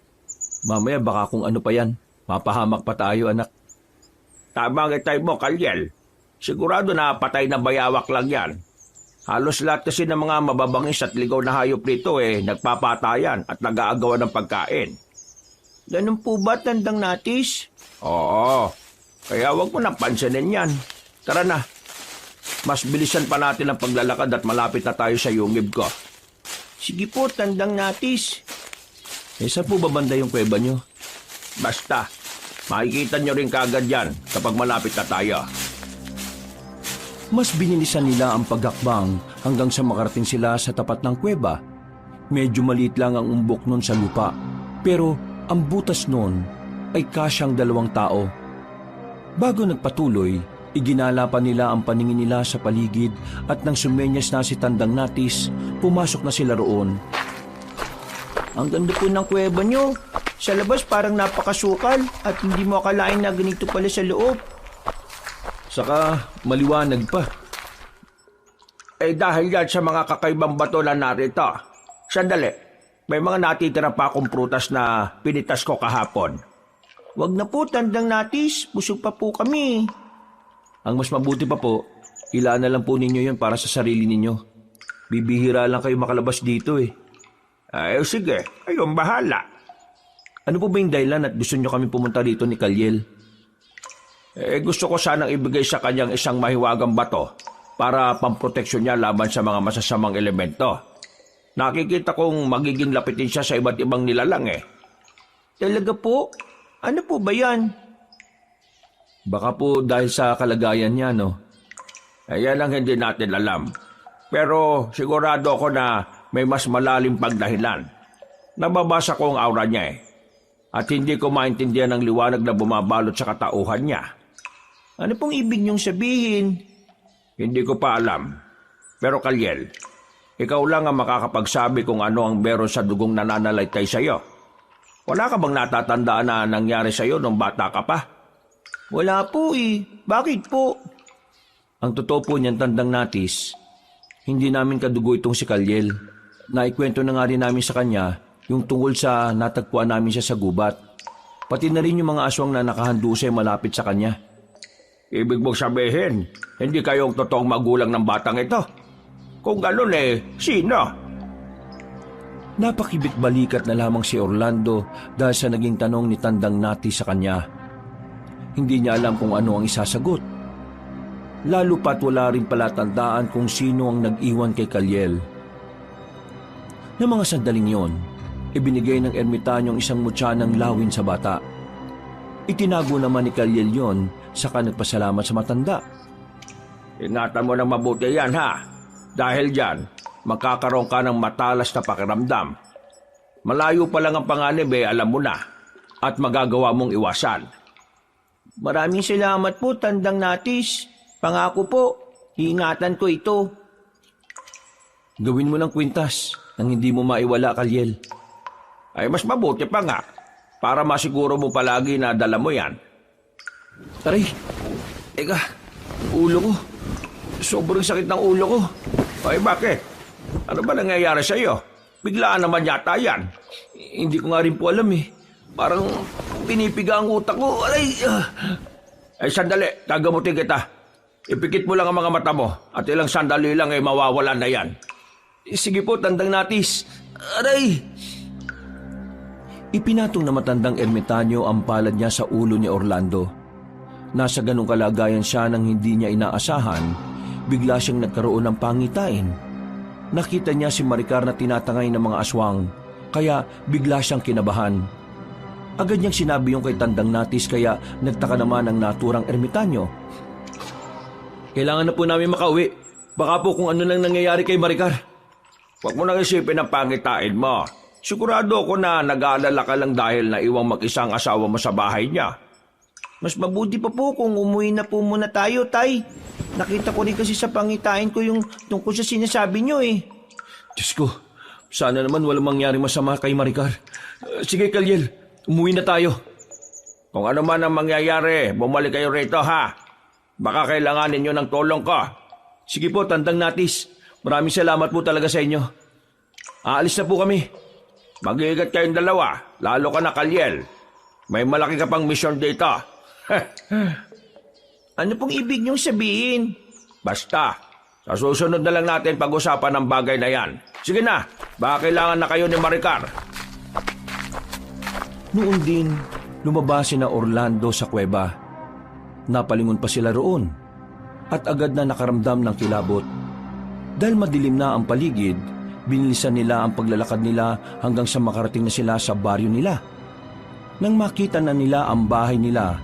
Mamaya baka kung ano pa yan. Mapahamak pa tayo, anak. Tama ang itay mo, Kaliel. Sigurado na patay na bayawak lang yan. Halos lahat kasi ng mga mababangis at ligaw na hayop rito nagpapatayan at nag-aagawan ng pagkain. Ganun po ba, Tandang Natis? Oo, kaya wag mo nang pansinin yan. Tara na, mas bilisan pa natin ang paglalakad at malapit na tayo sa yungib ko. Sige po, Tandang Natis. Saan po ba banda yung kuweba nyo? Basta, makikita nyo rin kaagad yan kapag malapit na tayo. Mas binilisan nila ang paghakbang hanggang sa makarating sila sa tapat ng kuweba. Medyo maliit lang ang umbok nun sa lupa, pero ang butas nun ay kasyang 2 tao. Bago nagpatuloy, iginala pa nila ang paningin nila sa paligid at nang sumenyas na si Tandang Natis, pumasok na sila roon. Ang ganda po ng kuweba nyo. Sa labas parang napakasukal at hindi mo akalain na ganito pala sa loob. Saka maliwanag pa. Dahil yan sa mga kakaibang bato na narito. Sandali, may mga natitira pa akong prutas na pinitas ko kahapon. Wag na po, Tandang Natis. Busog pa po kami. Ang mas mabuti pa po, ilaan na lang po ninyo yun para sa sarili ninyo. Bibihira lang kayo makalabas dito eh. Ay, sige, kayong bahala. Ano po ba yung dahilan at gusto nyo kami pumunta dito ni Kaliel? Gusto ko sanang ibigay sa kanyang isang mahiwagang bato para pamproteksyon niya laban sa mga masasamang elemento. Nakikita kong magiging lapitin siya sa iba't ibang nilalang Talaga po? Ano po ba yan? Baka po dahil sa kalagayan niya, no? Yan ang hindi natin alam. Pero sigurado ako na may mas malalim pagdahilan. Nababasa ko ang aura niya at hindi ko maintindihan ang liwanag na bumabalot sa katauhan niya. Ano pong ibig niyong sabihin? Hindi ko pa alam. Pero Kaliel, ikaw lang ang makakapagsabi kung ano ang meron sa dugong nananalaytay sa iyo. Wala ka bang natatandaan na nangyari sa iyo nung bata ka pa? Wala po Bakit po? Ang totoo po niyan, Tandang Natis, hindi namin kadugo itong si Kaliel. Naikwento na nga rin namin sa kanya yung tungkol sa natagpuan namin siya sa gubat. Pati na rin yung mga aswang na nakahandusay malapit sa kanya. Ibig mong sabihin, hindi kayong totoong magulang ng batang ito? Kung gano'n sino? Napakibit balikat na lamang si Orlando dahil sa naging tanong ni Tandang Natis sa kanya. Hindi niya alam kung ano ang isasagot. Lalo pat wala rin pala tandaan kung sino ang nag-iwan kay Kaliel. Ng mga sandaling yon, ibinigay ng ermitanyo ang isang mutya ng lawin sa bata. Itinago naman ni Kaliel yon, saka nagpasalamat sa matanda. Ingatan mo ng mabuti yan ha. Dahil dyan, magkakaroon ka ng matalas na pakiramdam. Malayo pa lang ang panganib alam mo na at magagawa mong iwasan. Maraming salamat po, Tandang Natis. Pangako po, iingatan ko ito. Gawin mo ng kwintas nang hindi mo maiwala, Kalyel. Ay mas mabuti pa nga para masiguro mo palagi na dala mo yan. Aray, eka, ulo ko. Sobrang sakit ng ulo ko. Ay bakit? Ano ba nangyayari sa iyo? Biglaan naman yata yan. Hindi ko nga rin po alam eh. Parang pinipiga ang utak ko. Aray! Ay sandali, gagamutin kita. Ipikit mo lang ang mga mata mo at ilang sandali lang mawawala na yan. Sige po, Tandang Natis. Aray! Ipinatong na matandang ermitanyo ang palad niya sa ulo ni Orlando. Nasa ganong kalagayan siya nang hindi niya inaasahan, bigla siyang nagkaroon ng pangitain. Nakita niya si Maricar na tinatangay ng mga aswang, kaya bigla siyang kinabahan. Agad niyang sinabi yung kay Tandang Natis kaya nagtaka naman ang naturang ermitanyo. Kailangan na po namin makauwi. Baka po kung ano nang nangyayari kay Maricar. Huwag mo nang isipin ang pangitain mo. Sigurado ko na nag-aalala ka lang dahil naiwang mag-isang asawa mo sa bahay niya. Mas mabuti pa po kung umuwi na po muna tayo, Tay. Nakita ko rin kasi sa pangitain ko yung tungkol sa sinasabi niyo eh. Diyos ko, sana naman walang mangyari masama kay Maricar. Sige, Kalyel, umuwi na tayo. Kung ano man ang mangyayari, bumalik kayo rito ha. Baka kailangan ninyo ng tulong ko. Sige po, Tandang Natis. Maraming salamat po talaga sa inyo. Aalis na po kami. Mag-iingat kayong dalawa, lalo ka na Kalyel. May malaki ka pang misyon dito. Ano pong ibig niyong sabihin? Basta, sa susunod na lang natin pag-usapan ang bagay na yan. Sige na, baka kailangan na kayo ni Maricar. Noon din, lumabas na Orlando sa kuweba. Napalingon pa sila roon at agad na nakaramdam ng kilabot. Dahil madilim na ang paligid, binilisan nila ang paglalakad nila hanggang sa makarating na sila sa baryo nila. Nang makita na nila ang bahay nila,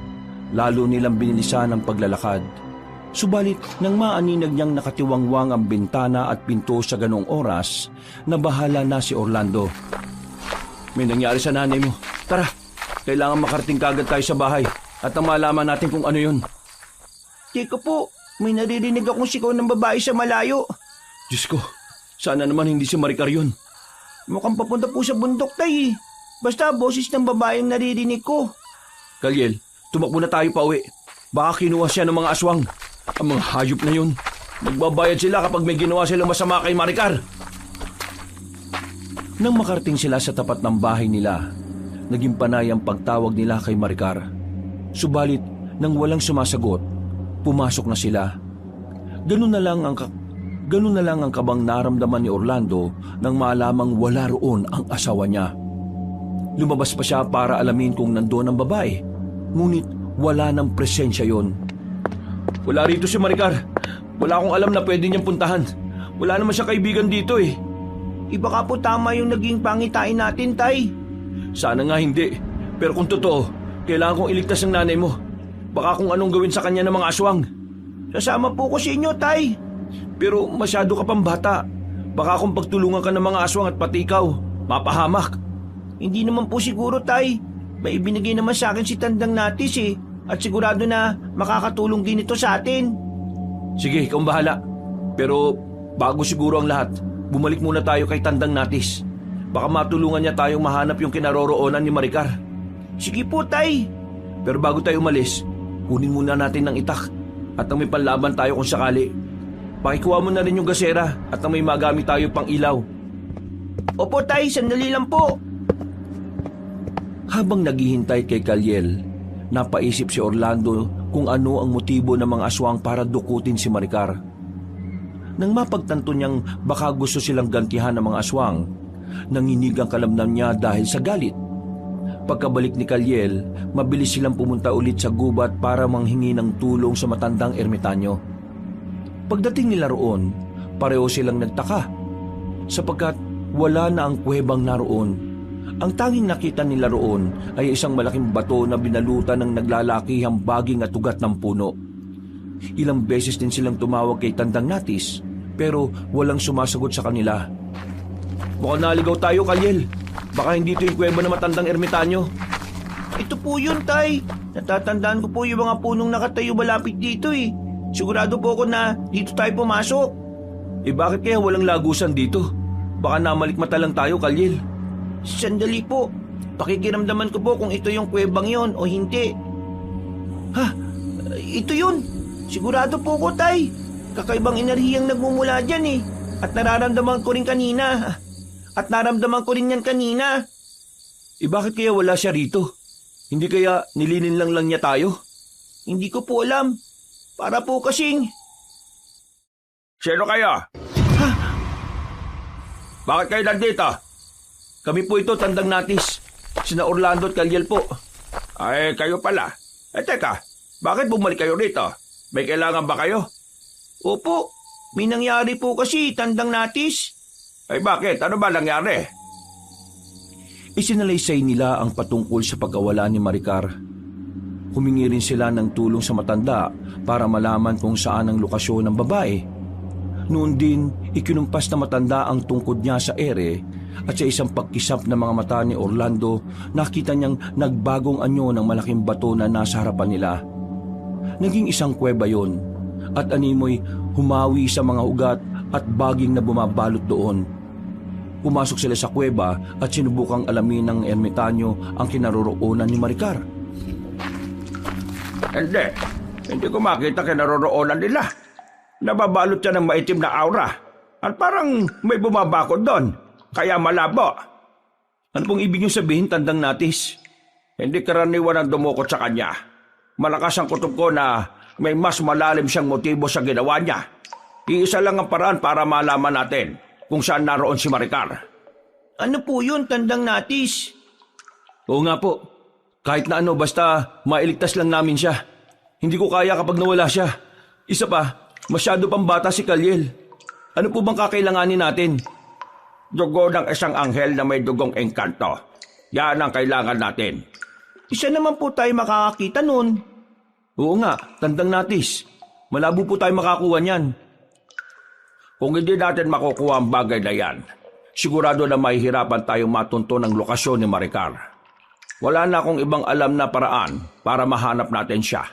lalo nilang binilisan ang paglalakad. Subalit, nang maaninag niyang nakatiwangwang ang bintana at pinto sa ganong oras, nabahala na si Orlando. May nangyari sa nanay mo. Tara, kailangan makarating kagad tayo sa bahay at nang malaman natin kung ano yun. Teka po, may naririnig akong sigaw ng babae sa malayo. Diyos ko, sana naman hindi si Maricar yun. Mukhang papunta po sa bundok, Tay. Basta boses ng babae ang naririnig ko. Kalyel, tumakbo na tayo pa uwi. Baka kinuha siya ng mga aswang. Ang mga hayop na yun. Magbabayad sila kapag may ginawa silang masama kay Maricar. Nang makarating sila sa tapat ng bahay nila, naging panay ang pagtawag nila kay Maricar. Subalit, nang walang sumasagot, pumasok na sila. Ganun na lang ang kabang naramdaman ni Orlando nang malamang wala roon ang asawa niya. Lumabas pa siya para alamin kung nandoon ang babae, ngunit wala nang presensya yon. Wala rito si Maricar. Wala akong alam na pwede niyang puntahan. Wala naman siya kaibigan dito eh. Iba ka po tama yung naging pangitain natin, Tay. Sana nga hindi. Pero kung totoo, kailangan kong iligtas ang nanay mo. Baka kung anong gawin sa kanya ng mga aswang. Sasama po ko sa inyo, Tay. Pero masyado ka pang bata. Baka kung pagtulungan ka ng mga aswang at pati ikaw, mapahamak. Hindi naman po siguro, Tay. May ibinigay naman sa akin si Tandang Natis eh. At sigurado na makakatulong din ito sa atin. Sige, ikaw ang bahala. Pero bago siguro ang lahat, bumalik muna tayo kay Tandang Natis. Baka matulungan niya tayong mahanap yung kinaroroonan ni Maricar. Sige po, Tay. Pero bago tayo umalis, kunin muna natin ng itak at ang may panlaban tayo kung sakali. Pakikuha mo na rin yung gasera at ang may magamit tayo pang ilaw. Opo, Tay. Sandali lang po. Habang naghihintay kay Kalyel, napaisip si Orlando kung ano ang motibo ng mga aswang para dukutin si Maricar. Nang mapagtanto niyang baka gusto silang gantihan ng mga aswang, nanginig ang kalamnan niya dahil sa galit. Pagkabalik ni Kalyel, mabilis silang pumunta ulit sa gubat para manghingi ng tulong sa matandang ermitanyo. Pagdating nila roon, pareho silang nagtaka sapagkat wala na ang kuwebang naroon. Ang tanging nakita nila roon ay isang malaking bato na binalutan ng naglalakihang baging at ugat ng puno. Ilang beses din silang tumawag kay Tandang Natis, pero walang sumasagot sa kanila. Mukhang naligaw tayo, Kalyel. Baka hindi ito yung kuweba ng matandang ermitanyo. Ito po yun, Tay. Natatandaan ko po yung mga punong nakatayo malapit dito eh. Sigurado po ako na dito tayo pumasok. Bakit kaya walang lagusan dito? Baka namalikmata lang tayo, Kalyel. Sandali po. Pakikiramdaman ko po kung ito yung kuwebang yon o hindi. Ha? Ito yun. Sigurado po ko, Tay. Kakaibang enerhiyang nagmumula dyan eh. At nararamdaman ko rin kanina. Bakit kaya wala siya rito? Hindi kaya nilinin lang niya tayo? Hindi ko po alam. Para po kasing... Sino kayo? Bakit kayo nandito? Kami po ito, Tandang Natis. Sina Orlando at Kalyel po. Ay, kayo pala. Teka, bakit bumalik kayo rito? May kailangan ba kayo? Opo, may nangyari po kasi, Tandang Natis. Ay, bakit? Ano ba nangyari? Isinalaysay nila ang patungkol sa pagkawala ni Maricar. Humingi rin sila ng tulong sa matanda para malaman kung saan ang lokasyon ng babae. Noon din, ikinumpas na matanda ang tungkod niya sa ere at sa isang pagkisap ng mga mata ni Orlando, nakita niyang nagbagong anyo ng malaking bato na nasa harapan nila. Naging isang kuweba yon at animoy humawi sa mga ugat at baging na bumabalot doon. Pumasok sila sa kuweba at sinubukang alamin ng ermitanyo ang kinaroroonan ni Maricar. Hindi ko makita kinaroroonan nila. Nababalot siya ng maitim na aura at parang may bumabakod doon, kaya malabo. Ano pong ibig niyo sabihin, Tandang Natis? Hindi karaniwan ang dumukot sa kanya. Malakas ang kutob ko na may mas malalim siyang motibo sa ginawa niya. Iisa lang ang paraan para malaman natin kung saan naroon si Maricar. Ano po yun, Tandang Natis? Oo nga po. Kahit na ano, basta mailigtas lang namin siya. Hindi ko kaya kapag nawala siya. Isa pa, masyado pang bata si Kalyel. Ano po bang kakailanganin natin? Dugo ng isang anghel na may dugong engkanto. Yan ang kailangan natin. Isa naman po tayo makakakita nun. Oo nga, Tandang Natis. Malabo po tayo makakuha niyan. Kung hindi natin makukuha ang bagay na yan, sigurado na mahihirapan tayong matunto ng lokasyon ni Maricar. Wala na akong ibang alam na paraan para mahanap natin siya.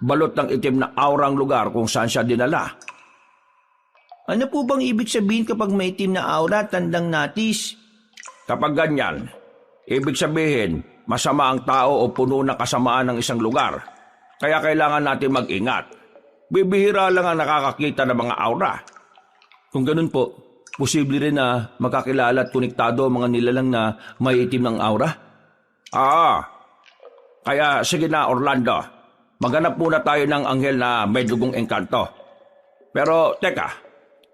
Balot ng itim na aurang lugar kung saan siya dinala. Ano po bang ibig sabihin kapag may itim na aura, Tandang Natis? Kapag ganyan, ibig sabihin masama ang tao o puno ng kasamaan ng isang lugar. Kaya kailangan natin mag-ingat. Bibihira lang ang nakakakita ng mga aura. Kung ganun po, posible rin na makakilala at konektado ang mga nilalang na may itim ng aura? Kaya sige na, Orlando. Maghanap muna tayo ng anghel na may dugong engkanto. Pero teka,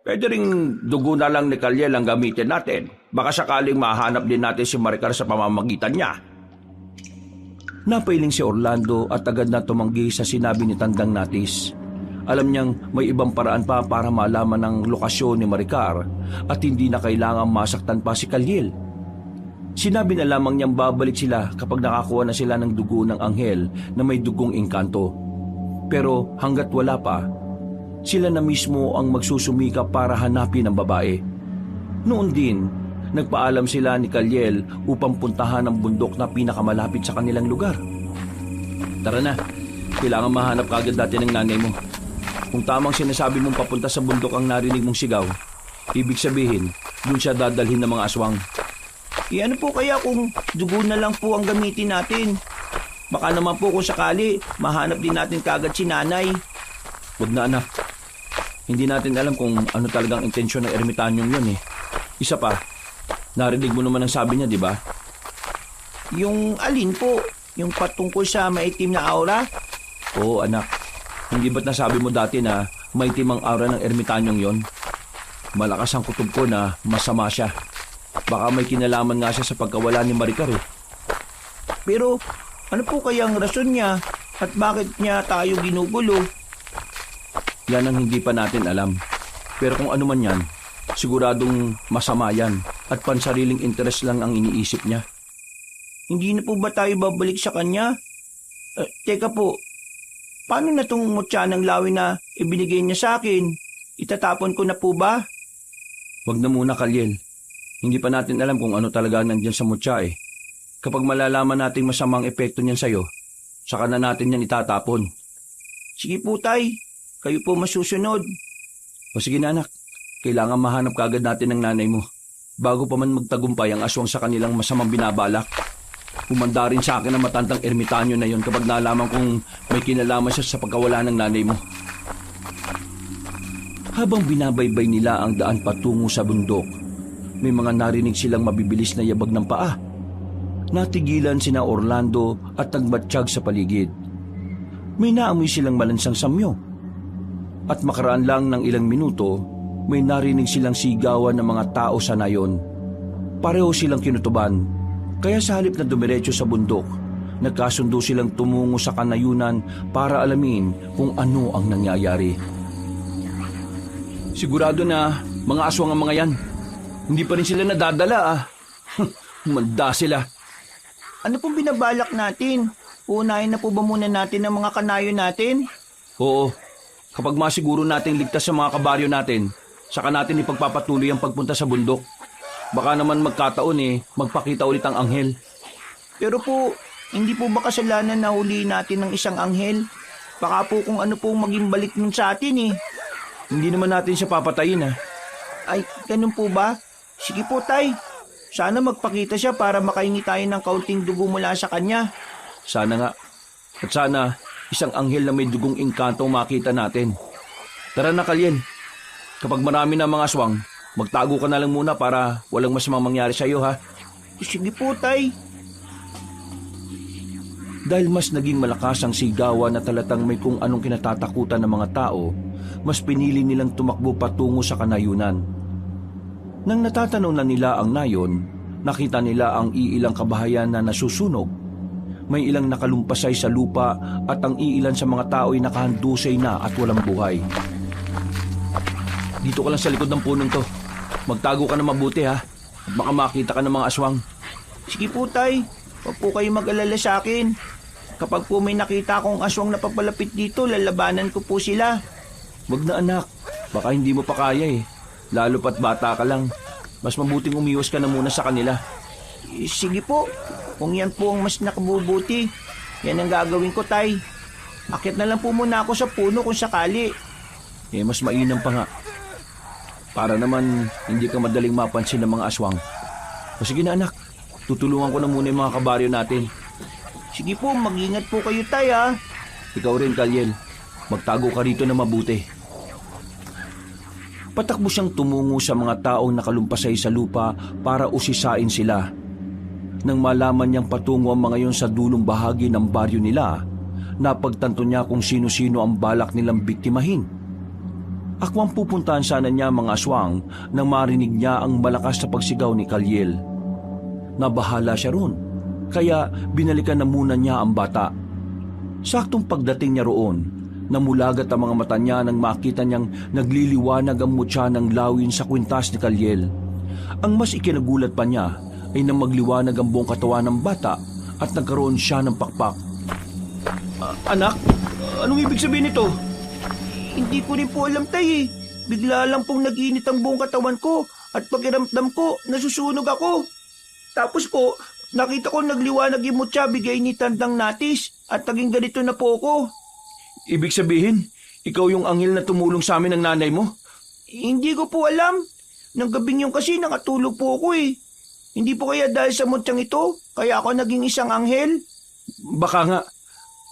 pwede ring dugo na lang ni Kalyel ang gamitin natin. Baka sakaling mahanap din natin si Maricar sa pamamagitan niya. Napailing si Orlando at agad na tumanggi sa sinabi ni Tandang Natis. Alam niyang may ibang paraan pa para malaman ang lokasyon ni Maricar at hindi na kailangang masaktan pa si Kalyel. Sinabi na lamang niyang babalik sila kapag nakakuha na sila ng dugo ng anghel na may dugong engkanto. Pero hanggat wala pa, sila na mismo ang magsusumika para hanapin ang babae. Noon din, nagpaalam sila ni Kalyel upang puntahan ang bundok na pinakamalapit sa kanilang lugar. Tara na, kailangan mahanap kagad natin ng nanay mo. Kung tamang sinasabi mong papunta sa bundok ang narinig mong sigaw, ibig sabihin, dun siya dadalhin ng mga aswang. Ano po kaya kung dugo na lang po ang gamitin natin? Baka naman po kung sakali, mahanap din natin kagad si nanay. Huwag na anak. Hindi natin alam kung ano talagang intensyon ng ermitanyong yun eh. Isa pa, narinig mo naman ang sabi niya, di ba? Yung alin po? Yung patungkol sa maitim na aura? Oo anak. Hindi ba't nasabi mo dati na maitim ang aura ng ermitanyong yon? Malakas ang kutob ko na masama siya. Baka may kinalaman nga siya sa pagkawala ni Maricar eh. Pero ano po kaya ang rason niya at bakit niya tayo ginugulo? Yan ang hindi pa natin alam. Pero kung ano man yan, siguradong masama yan at pansariling interes lang ang iniisip niya. Hindi na po ba tayo babalik sa kanya? Teka po, paano na itong mutya ng lawi na ibinigay niya sa akin? Itatapon ko na po ba? Wag na muna, Kalyel. Hindi pa natin alam kung ano talaga nandyan sa mutya eh. Kapag malalaman natin masamang epekto niyan sa'yo, saka na natin yan itatapon. Sige po, Tay. Kayo po masusunod. O sige na, anak. Kailangan mahanap kaagad natin ng nanay mo. Bago pa man magtagumpay ang aswang sa kanilang masamang binabalak. Humanda rin sa akin ang matandang ermitanyo na yon kapag nalaman kong may kinalaman siya sa pagkawala ng nanay mo. Habang binabaybay nila ang daan patungo sa bundok, may mga narinig silang mabibilis na yabag ng paa. Natigilan sina Orlando at nagmatsyag sa paligid. May naamoy silang malansang samyo. At makaraan lang ng ilang minuto, may narinig silang sigawan ng mga tao sa nayon. Pareho silang kinutuban, kaya sa halip na dumiretso sa bundok, nagkasundo silang tumungo sa kanayunan para alamin kung ano ang nangyayari. Sigurado na mga aswang ang mga yan. Hindi pa rin sila nadadala ah. Humanda sila. Ano pong binabalak natin? Uunahin na po ba muna natin ang mga kanayo natin? Oo. Kapag masiguro nating ligtas sa mga kabaryo natin, saka natin ipagpapatuloy ang pagpunta sa bundok. Baka naman magkataon magpakita ulit ang anghel. Pero po, hindi po ba kasalanan na huli natin ng isang anghel? Baka po kung ano pong maging balik nun sa atin eh. Hindi naman natin siya papatayin ah. Ay, ganun po ba? Sige po, Tay. Sana magpakita siya para makahingi tayo ng kaunting dugo mula sa kanya. Sana nga. At sana isang anghel na may dugong engkanto makita natin. Tara na, Kalyel. Kapag marami na mga aswang, magtago ka na lang muna para walang masamang mangyari sa iyo ha. Sige po, Tay. Dahil mas naging malakas ang sigawan na talatang may kung anong kinatatakutan ng mga tao, mas pinili nilang tumakbo patungo sa kanayunan. Nang natatanaw na nila ang nayon, nakita nila ang iilang kabahayan na nasusunog. May ilang nakalumpasay sa lupa at ang iilan sa mga tao ay nakahandusay na at walang buhay. Dito ka lang sa likod ng punong to. Magtago ka na mabuti ha, at baka makita ka ng mga aswang. Sige po, Tay. Huwag po kayo mag-alala sa akin. Kapag po may nakita akong aswang na papalapit dito, lalabanan ko po sila. Wag na anak, baka hindi mo pa kaya eh. Lalo pat bata ka lang. Mas mabuting umiwas ka na muna sa kanila. Sige po, kung yan po ang mas nakabubuti, yan ang gagawin ko, Tay. Akyat na lang po muna ako sa puno kung sakali. Mas mainam pa nga. Para naman hindi ka madaling mapansin ng mga aswang. O sige na anak, tutulungan ko na muna yung mga kabaryo natin. Sige po, mag-ingat po kayo, Tay ha. Ikaw rin, Kalyel. Magtago ka rito na mabuti. Patakbo siyang tumungo sa mga taong nakalumpasay sa lupa para usisain sila. Nang malaman niyang patungo ang mga yon sa dulong bahagi ng baryo nila, napagtanto niya kung sino-sino ang balak nilang biktimahin. Akwang pupuntahan sana niya mga aswang nang marinig niya ang malakas na pagsigaw ni Kalyel. Nabahala siya roon, kaya binalikan na muna niya ang bata. Saktong pagdating niya roon, namulagat ang mga mata niya nang makita niyang nagliliwanag ang mutya ng lawin sa kwintas ni Kalyel. Ang mas ikinagulat pa niya ay nang magliwanag ang buong katawan ng bata at nagkaroon siya ng pakpak. Anak, anong ibig sabihin nito? Hindi ko rin po alam, Tay eh. Bigla lang pong nag-init ang buong katawan ko at pakiramdam ko, nasusunog ako. Tapos po, nakita ko nagliwanag yung mutya bigay ni Tandang Natis at naging ganito na po ako. Ibig sabihin, ikaw yung anghel na tumulong sa amin ng nanay mo? Hindi ko po alam. Nang gabing yung kasi nakatulog po ako eh. Hindi po kaya dahil sa mutyang ito, kaya ako naging isang anghel? Baka nga.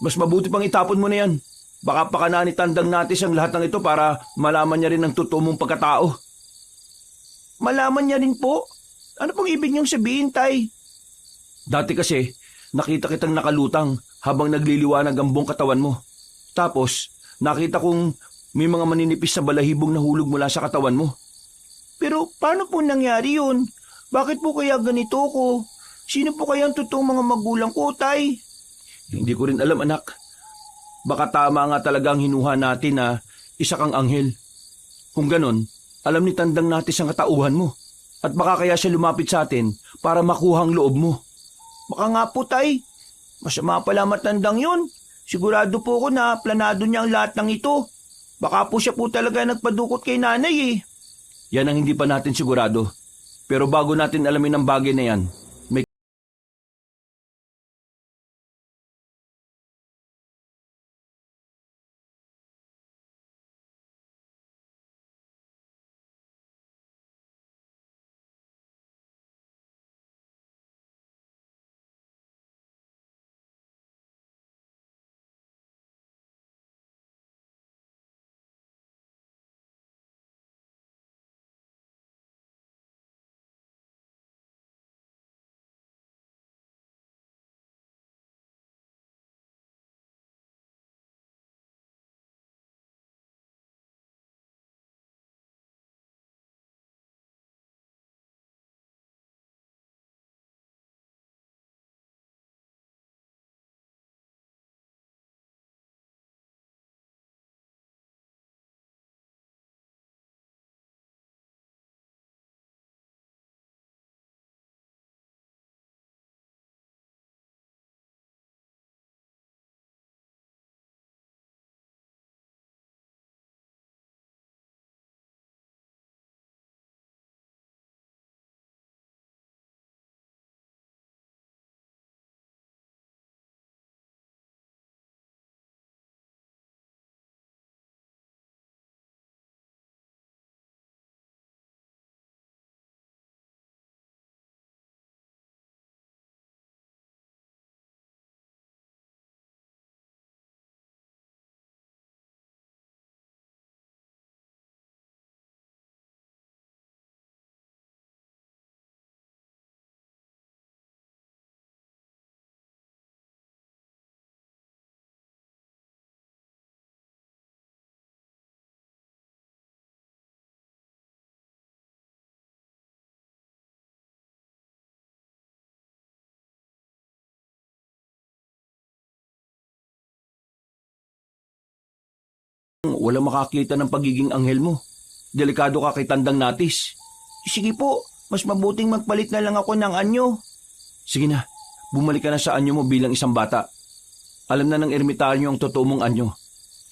Mas mabuti pang itapon mo na yan. Baka pakanaan ni Tandang Natis ang lahat ng ito para malaman niya rin ang totoo mong pagkatao. Malaman niya rin po? Ano pong ibig niyong sabihin, Tay? Dati kasi, nakita kitang nakalutang habang nagliliwanag ang buong katawan mo. Tapos, nakita kong may mga maninipis na balahibong nahulog mula sa katawan mo. Pero paano po nangyari yun? Bakit po kaya ganito ko? Sino po kaya ang totoong mga magulang ko, Tay? Hindi ko rin alam, anak. Baka tama nga talagang hinuha natin na isa kang anghel. Kung ganon, alam ni Tandang Natis ang katauhan mo. At baka kaya siya lumapit sa atin para makuha ang loob mo. Baka nga po, Tay. Masama pala matandang yun. Sigurado po ako na planado niya ang lahat ng ito. Baka po siya po talaga nagpadukot kay nanay eh. Yan ang hindi pa natin sigurado. Pero bago natin alamin ang bagay na yan, may walang makakita ng pagiging anghel mo. Delikado ka kay Tandang Natis. Sige po, mas mabuting magpalit na lang ako ng anyo. Sige na, bumalik ka na sa anyo mo bilang isang bata. Alam na ng ermitanyo ang totoo mong anyo.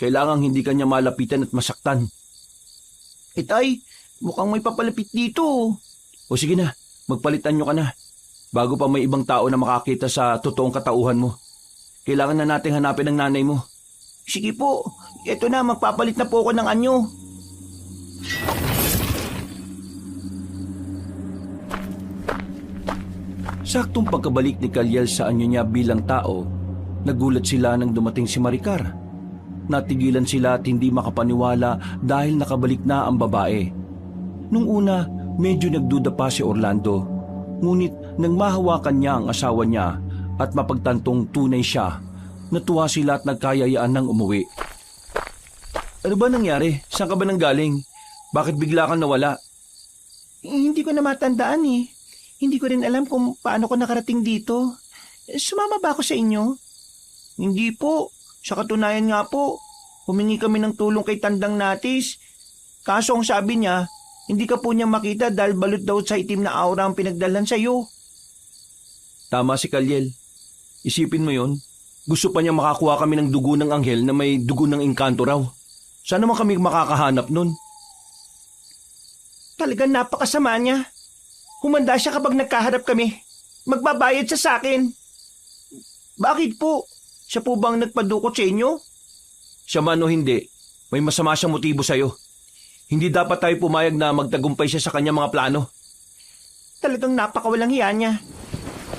Kailangang hindi kanya malapitan at masaktan. Itay, mukhang may papalapit dito. O sige na, magpalit anyo ka na. Bago pa may ibang tao na makakita sa totoong katauhan mo. Kailangan na nating hanapin ang nanay mo. Sige po, eto na, magpapalit na po ako ng anyo. Saktong pagkabalik ni Kaliel sa anyo niya bilang tao, nagulat sila nang dumating si Maricar. Natigilan sila at hindi makapaniwala dahil nakabalik na ang babae. Nung una, medyo nagduda pa si Orlando. Ngunit nang mahawakan niya ang asawa niya at mapagtantong tunay siya, natuwa sila at nagkayayaan ng umuwi. Ano ba nangyari? Saan ka ba nanggaling? Bakit bigla kang nawala? Hindi ko na matandaan eh. Hindi ko rin alam kung paano ko nakarating dito. Sumama ba ako sa inyo? Hindi po. Sa katunayan nga po, humingi kami ng tulong kay Tandang Natis. Kaso ang sabi niya, hindi ka po niya makita dahil balot daw sa itim na aura ang pinagdalhan sa iyo. Tama si Kaliel. Isipin mo yon. Gusto pa niya makakuha kami ng dugo ng anghel na may dugo ng engkanto raw. Saan naman kami makakahanap nun? Talagang napakasama niya. Humanda siya kapag nagkaharap kami. Magbabayad siya sa akin. Bakit po? Siya po bang nagpadukot sa inyo? Siya man o hindi, may masama siyang motibo sa'yo. Hindi dapat tayo pumayag na magtagumpay siya sa kanyang mga plano. Talagang napakawalang hiya niya.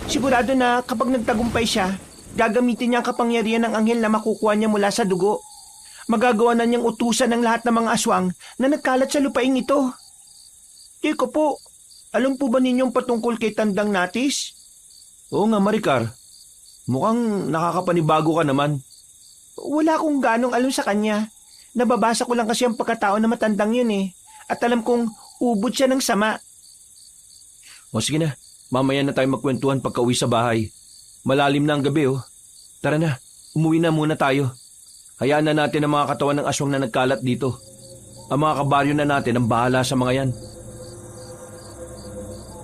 Sigurado na kapag nagtagumpay siya, gagamitin niya ang kapangyarihan ng anghel na makukuha niya mula sa dugo. Magagawa na niyang utusan ng lahat ng mga aswang na nagkalat sa lupaing ito. Teko po, alam po ba ninyong patungkol kay Tandang Natis? Oo nga, Maricar. Mukhang nakakapanibago ka naman. Wala akong ganong alam sa kanya. Nababasa ko lang kasi ang pagkatao na matandang yun eh. At alam kong ubod siya ng sama. O sige na, mamaya na tayo magkwentuhan pagka-uwi sa bahay. Malalim na ang gabi oh. Tara na, umuwi na muna tayo. Hayaan na natin ang mga katawan ng aswang na nagkalat dito. Ang mga kabaryo na natin ang bahala sa mga yan.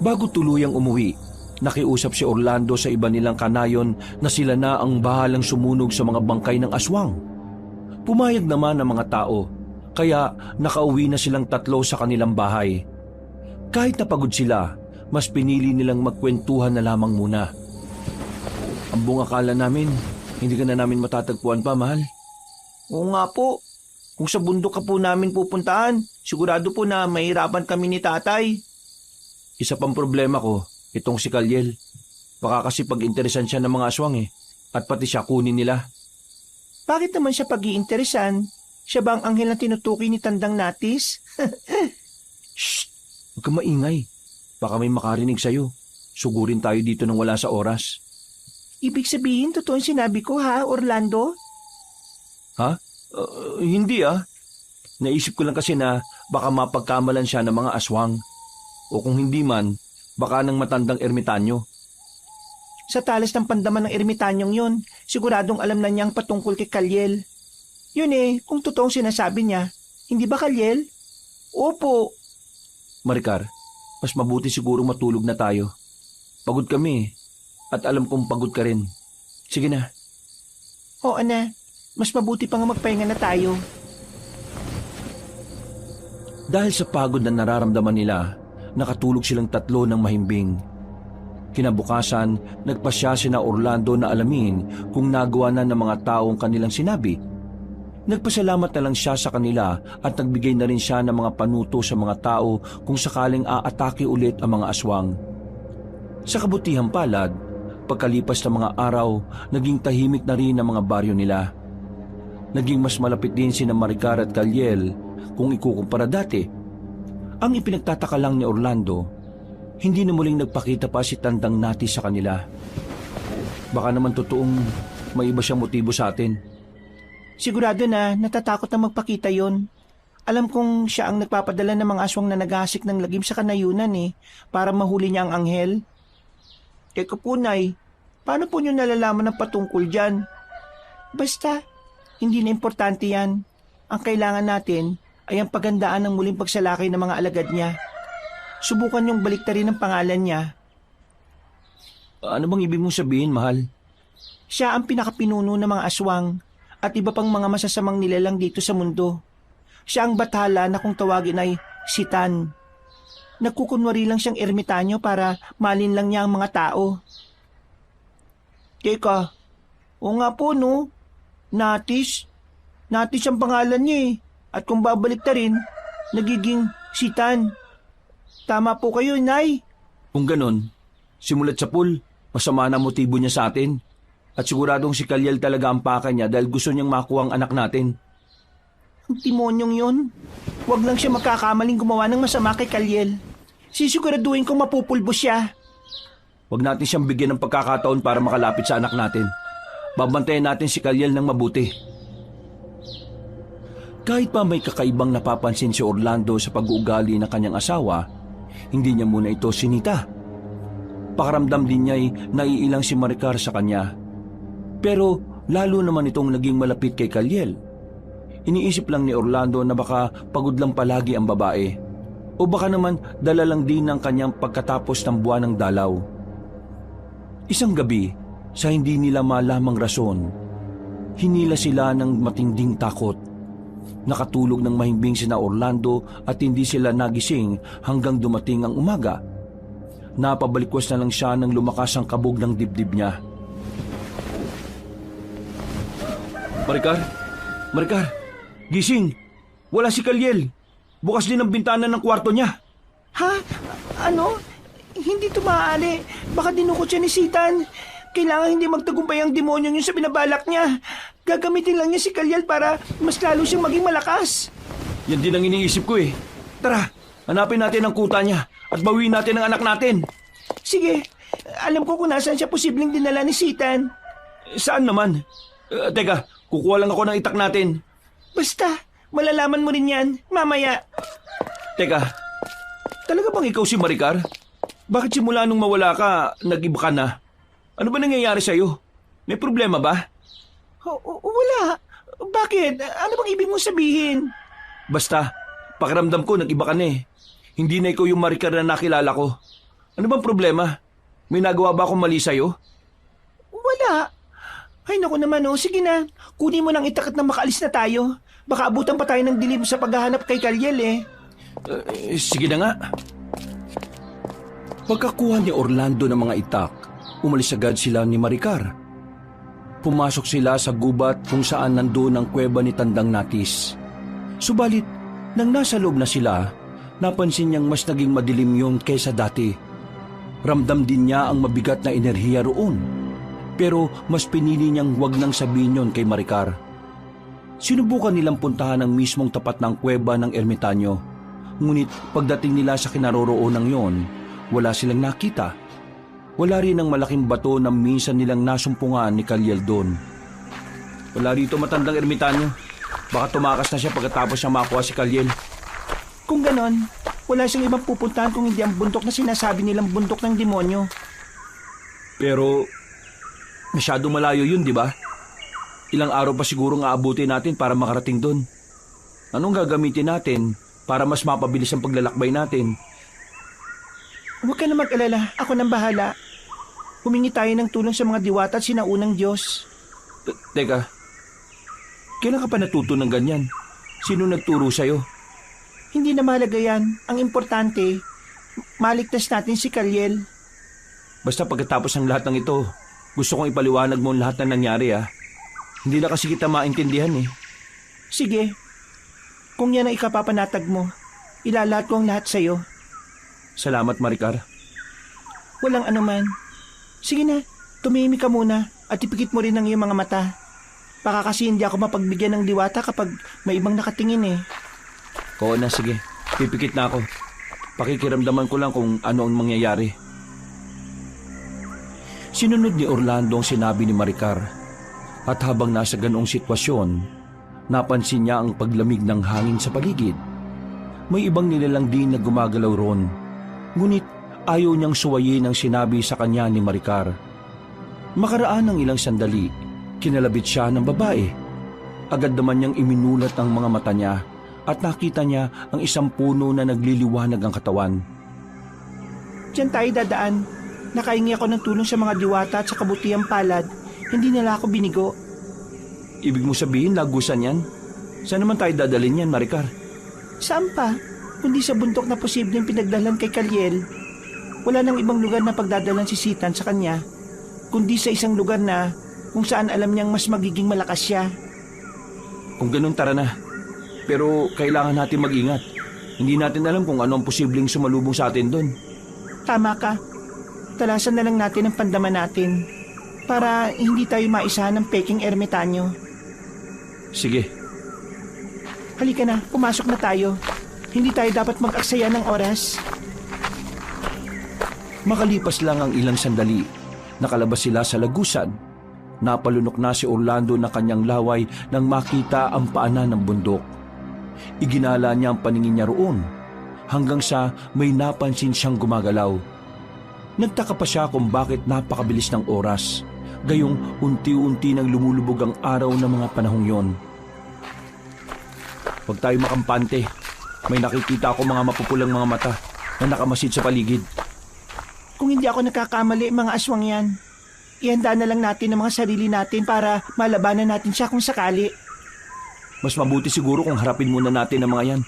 Bago tuluyang umuwi, nakiusap si Orlando sa iba nilang kanayon na sila na ang bahalang sumunog sa mga bangkay ng aswang. Pumayag naman ang mga tao Kaya nakauwi na silang tatlo sa kanilang bahay. Kahit napagod sila, mas pinili nilang magkwentuhan na lamang muna. Ang buong akala namin, hindi ka na namin matatagpuan pa, mahal. Oo nga po. Kung sa bundok ka po namin pupuntahan, sigurado po na mahirapan kami ni tatay. Isa pang problema ko, itong si Kalyel. Baka kasi pag-interesan siya ng mga aswang at pati siya kunin nila. Bakit naman siya pag-iinteresan? Siya ba ang anghel na tinutukoy ni Tandang Natis? Shh! Huwag ka maingay. Baka may makarinig sa'yo. Sugurin tayo dito nang wala sa oras. Ibig sabihin, totoo ang sinabi ko ha, Orlando? Ha? Hindi Naisip ko lang kasi na baka mapagkamalan siya ng mga aswang. O kung hindi man, baka ng matandang ermitanyo. Sa talas ng pandaman ng ermitanyong yun, siguradong alam na niyang patungkol kay Kalyel. Yun kung totoong sinasabi niya. Hindi ba, Kalyel? Opo. Maricar, mas mabuti siguro matulog na tayo. Pagod kami at alam kong pagod ka rin. Sige na. Oo na, mas mabuti pa nga magpahinga na tayo. Dahil sa pagod na nararamdaman nila, nakatulog silang tatlo ng mahimbing. Kinabukasan, nagpasya sina Orlando na alamin kung nagawa na ng mga taong kanilang sinabi. Nagpasalamat na lang siya sa kanila at nagbigay na rin siya ng mga panuto sa mga tao kung sakaling aatake ulit ang mga aswang. Sa kabutihang palad, pagkalipas ng mga araw, naging tahimik na rin ang mga baryo nila. Naging mas malapit din sina Maricar at Kalyel kung ikukumpara dati. Ang ipinagtataka lang ni Orlando, hindi na muling nagpakita pa si Tandang Natis sa kanila. Baka naman totoong may iba siyang motibo sa atin. Sigurado na natatakot na magpakita yon. Alam kong siya ang nagpapadala ng mga aswang na naghahasik ng lagim sa kanayunan para mahuli niya ang anghel. Teka po, Nay, paano po niyo nalalaman ng patungkol dyan? Basta, hindi na importante yan. Ang kailangan natin ay ang pagandaan ng muling pagsalakay ng mga alagad niya. Subukan niyong baliktarin ang pangalan niya. Ano bang ibig mong sabihin, mahal? Siya ang pinakapinuno ng mga aswang at iba pang mga masasamang nilalang dito sa mundo. Siya ang bathala na kung tawagin ay Sitan. Nagkukunwari lang siyang ermitanyo para malin lang niya ang mga tao. Teka, o nga po no, Natis. Natis ang pangalan niya At kung babalik ta rin, nagiging Sitan. Tama po kayo, Nay. Kung ganon, simulat sa pool, masama na motibo niya sa atin. At siguradong si Kalyel talaga ang paka niya dahil gusto niyang makuha ang anak natin. Ang timonyong yun. Huwag lang siya makakamaling gumawa ng masama kay Kalyel. Sisiguraduhin kong mapupulbo siya. Huwag natin siyang bigyan ng pagkakataon para makalapit sa anak natin. Babantayan natin si Kalyel ng mabuti. Kahit pa may kakaibang napapansin si Orlando sa pag-uugali ng kanyang asawa, hindi niya muna ito sinita. Pakaramdam din niya'y naiilang si Maricar sa kanya. Pero lalo naman itong naging malapit kay Kalyel. Iniisip lang ni Orlando na baka pagod lang palagi ang babae. O baka naman dala lang din ng kanyang pagkatapos ng buwan ng dalaw. Isang gabi, sa hindi nila malamang rason, hinila sila ng matinding takot. Nakatulog ng mahimbing sina Orlando at hindi sila nagising hanggang dumating ang umaga. Napabalikwas na lang siya nang lumakas ang kabog ng dibdib niya. Maricar, gising! Wala si Kalyel! Bukas din ang bintana ng kwarto niya! Ha? Ano? Hindi ito maaari. Baka dinukot siya ni Sitan. Kailangan hindi magtagumpay ang demonyo yun sa binabalak niya. Gagamitin lang niya si Kalyel para mas lalo siyang maging malakas. Yan din ang iniisip ko eh. Tara, hanapin natin ang kuta niya at bawiin natin ang anak natin. Sige, alam ko kung nasaan siya posibleng dinala ni Sitan. Saan naman? Teka, kukuha lang ako ng itak natin. Basta, malalaman mo rin yan, mamaya. Teka, talaga bang ikaw si Maricar? Bakit simula nung mawala ka, nag-iba ka na? Ano ba nangyayari sa'yo? May problema ba? Wala. Bakit? Ano bang ibig mong sabihin? Basta, pakiramdam ko nag-iba ka na eh. Hindi na ikaw yung Maricar na nakilala ko. Ano bang problema? May nagawa ba akong mali sa'yo? Wala. Ay naku naman sige na. Kunin mo ng itak at na makaalis na tayo. Baka abutan pa tayo ng dilim sa paghahanap kay Kalyel eh. Sige na nga. Pagkakuha ni Orlando ng mga itak, umalis agad sila ni Maricar. Pumasok sila sa gubat kung saan nandoon ang kuweba ni Tandang Natis. Subalit, nang nasa loob na sila, napansin niyang mas naging madilim yun kaysa dati. Ramdam din niya ang mabigat na enerhiya roon. Pero mas pinili niyang huwag nang sabihin yun kay Maricar. Sinubukan nilang puntahan ang mismong tapat ng kuweba ng ermitanyo. Ngunit pagdating nila sa kinaroroonan yon, wala silang nakita. Wala rin ang malaking bato na minsan nilang nasumpungan ni Kalyel doon. Wala rito matandang ermitanyo. Baka tumakas na siya pagkatapos niya makuha si Kalyel. Kung ganon, wala siyang ibang pupuntahan kung hindi ang bundok na sinasabi nilang bundok ng demonyo. Pero masyado malayo yun, di ba? Ilang araw pa siguro nga abutin natin para makarating doon. Anong gagamitin natin para mas mapabilis ang paglalakbay natin? Huwag ka na mag-alala, ako nang bahala. Humingi tayo ng tulong sa mga diwata at sinaunang Diyos. Teka, kailan ka pa natuto ng ganyan? Sino nagturo sa'yo? Hindi na mahalaga yan. Ang importante, maligtas natin si Kalyel. Basta pagkatapos ng lahat ng ito, gusto kong ipaliwanag mo ang lahat na nangyari Hindi na kasi kita maintindihan Sige, kung yan ang ikapapanatag mo, ilalat ko ang lahat sa'yo. Salamat, Maricar. Walang anuman. Sige na, tumihimik ka muna at ipikit mo rin ang iyong mga mata. Baka kasi hindi ako mapagbigyan ng diwata kapag may ibang nakatingin Oo na, sige. Pipikit na ako. Pakikiramdaman ko lang kung ano ang mangyayari. Sinunod ni Orlando ang sinabi ni Maricar. At habang nasa ganoong sitwasyon, napansin niya ang paglamig ng hangin sa paligid. May ibang nilalang din na gumagalaw ron. Ngunit ayaw niyang suwayin ang sinabi sa kanya ni Maricar. Makaraan ng ilang sandali, kinalabit siya ng babae. Agad naman niyang iminulat ang mga mata niya at nakita niya ang isang puno na nagliliwanag ang katawan. Diyan tayo dadaan. Nakahingi ako ng tulong sa mga diwata at sa kabutihang palad. Hindi nila ako binigo. Ibig mo sabihin lagusan yan? Saan naman tayo dadalhin yan, Maricar? Saan pa? Kundi sa bundok na posibleng pinagdalan kay Kalyel. Wala nang ibang lugar na pagdadalan si Sitan sa kanya, kundi sa isang lugar na kung saan alam niyang mas magiging malakas siya. Kung ganun, tara na. Pero kailangan natin mag-ingat. Hindi natin alam kung ano ang posibleng sumalubong sa atin doon. Tama ka. Talasan na lang natin ang pandaman natin para hindi tayo maisahan ng peking ermitanyo. Sige. Halika na, pumasok na tayo. Hindi tayo dapat mag-aksaya ng oras. Makalipas lang ang ilang sandali, nakalabas sila sa lagusan. Napalunok na si Orlando na kanyang laway nang makita ang paanan ng bundok. Iginala niya ang paningin niya roon hanggang sa may napansin siyang gumagalaw. Nagtaka pa siya kung bakit napakabilis ng oras. Gayong unti-unti nang lumulubog ang araw ng mga panahong yon. Huwag tayo makampante. May nakikita ako mga mapupulang mga mata na nakamasid sa paligid. Kung hindi ako nagkakamali, mga aswang yan. Ihanda na lang natin ang mga sarili natin para malabanan natin siya kung sakali. Mas mabuti siguro kung harapin muna natin ang mga yan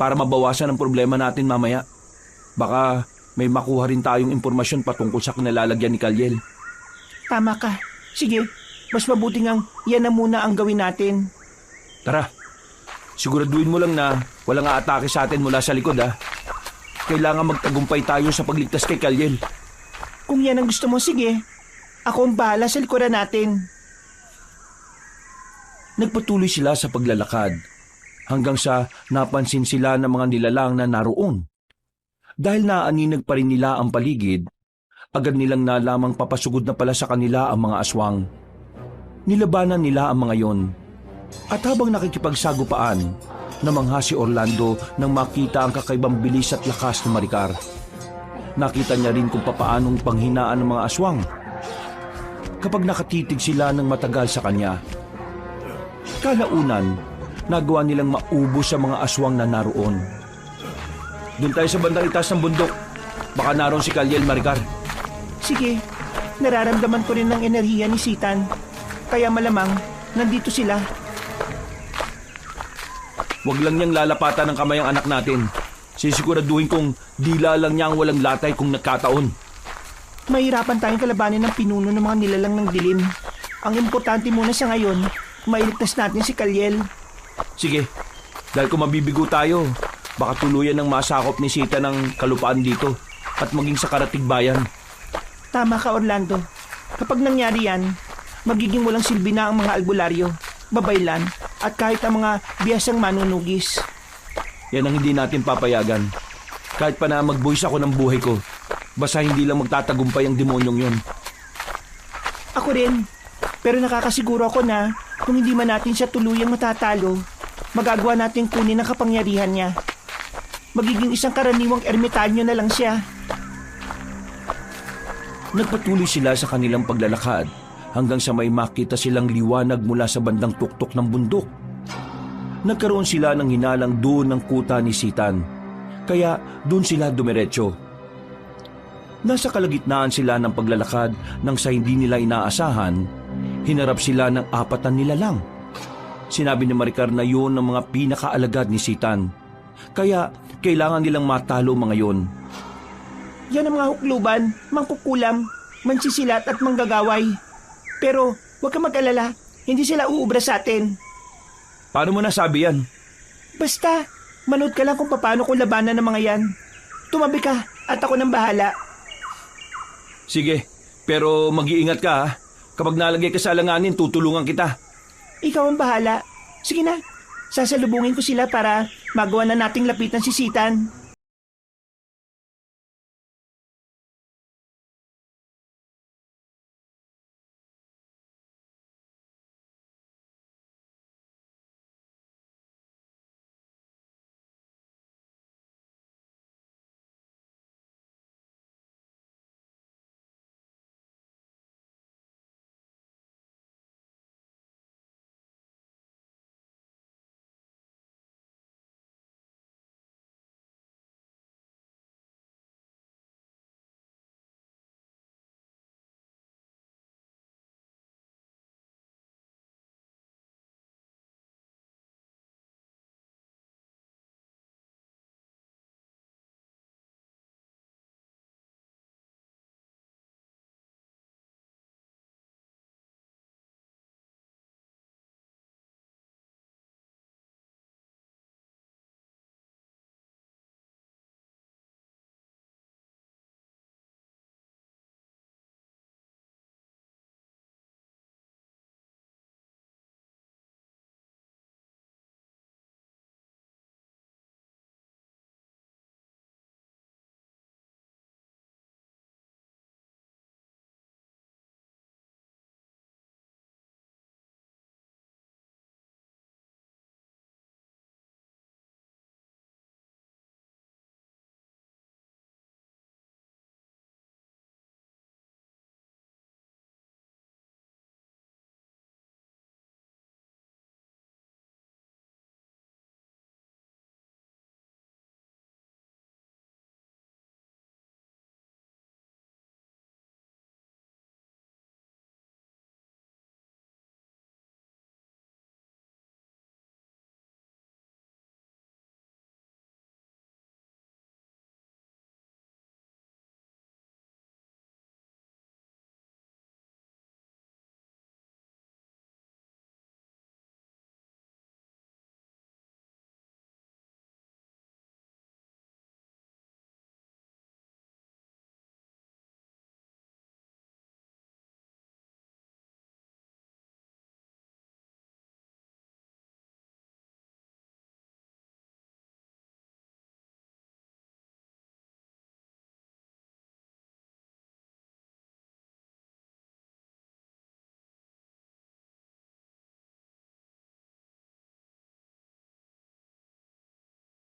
para mabawasan ang problema natin mamaya. Baka may makuha rin tayong impormasyon patungkol sa kinalalagyan ni Kalyel. Tama ka. Sige, mas mabuti ngang yan na muna ang gawin natin. Tara, siguraduhin mo lang na walang aatake sa atin mula sa likod Kailangan magtagumpay tayo sa pagligtas kay Kalyel. Kung yan ang gusto mo, sige. Ako ang bahala sa likuran natin. Nagpatuloy sila sa paglalakad hanggang sa napansin sila ng mga nilalang na naroon. Dahil naaninag pa rin nila ang paligid, agad nilang nalamang papasugod na pala sa kanila ang mga aswang. Nilabanan nila ang mga yon. At habang nakikipagsagupaan, namangha si Orlando nang makita ang kakaibang bilis at lakas ni Maricar. Nakita niya rin kung papaanong panghinaan ng mga aswang kapag nakatitig sila ng matagal sa kanya. Kalaunan, nagawa nilang maubos sa mga aswang na naroon. Doon tayo sa bandang itaas ng bundok. Baka naroon si Kalyel, Maricar. Sige, nararamdaman ko rin ng enerhiya ni Sitan. Kaya malamang, nandito sila. Huwag lang niyang lalapatan ng kamay ang anak natin. Sisiguraduhin kong dila lang niya ang walang latay kung nagkataon. Mahirapan tayong kalabanin ng pinuno ng mga nilalang ng dilim. Ang importante muna sa ngayon, mailigtas natin si Kalyel. Sige, dahil kung mabibigo tayo, baka tuluyan ng masakop ni Sita ng kalupaan dito at maging sa karatig bayan. Tama ka, Orlando. Kapag nangyari yan, magiging walang silbi na ang mga albularyo, babaylan, at kahit ang mga biyasang manunugis. Yan ang hindi natin papayagan. Kahit pa na magbuwis ako ng buhay ko, basta hindi lang magtatagumpay ang demonyong yon. Ako rin. Pero nakakasiguro ako na kung hindi man natin siya tuluyang matatalo, magagawa natin kunin ang kapangyarihan niya. Magiging isang karaniwang ermitanyo na lang siya. Nagpatuloy sila sa kanilang paglalakad hanggang sa may makita silang liwanag mula sa bandang tuktok ng bundok. Nagkaroon sila ng hinalang doon ng kuta ni Sitan, kaya doon sila dumiretso. Nasa kalagitnaan sila ng paglalakad nang sa hindi nila inaasahan, hinarap sila ng 4 na nilalang. Sinabi ni Maricar na yun ang mga pinakaalagad ni Sitan, kaya kailangan nilang matalo mga yon. Yan ang mga hukluban, mangkukulam, mansisilat at manggagaway. Pero huwag kang mag-alala, hindi sila uubra sa atin. Paano mo nasabi yan? Basta, manood ka lang kung paano ko labanan ng mga yan. Tumabi ka at ako nang bahala. Sige, pero mag-iingat ka ha. Kapag nalagay ka sa alanganin, tutulungan kita. Ikaw ang bahala. Sige na, sasalubungin ko sila para magawa na nating lapitan si Sitan.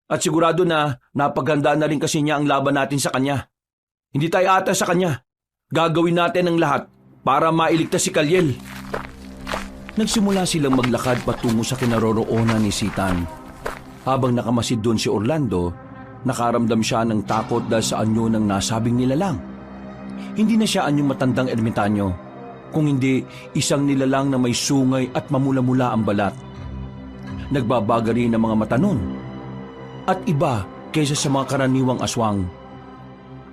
At sigurado na napaghandaan na rin kasi niya ang laban natin sa kanya. Hindi tayo ata sa kanya. Gagawin natin ang lahat para mailigtas si Kalyel. Nagsimula silang maglakad patungo sa kinaroroonan ni Sitan. Habang nakamasid doon si Orlando, nakaramdam siya ng takot dahil sa anyo ng nasabing nilalang. Hindi na siya anyong matandang ermitanyo, kung hindi isang nilalang na may sungay at mamula-mula ang balat. nagbabagari ng mga mata nun. At iba kaysa sa mga karaniwang aswang.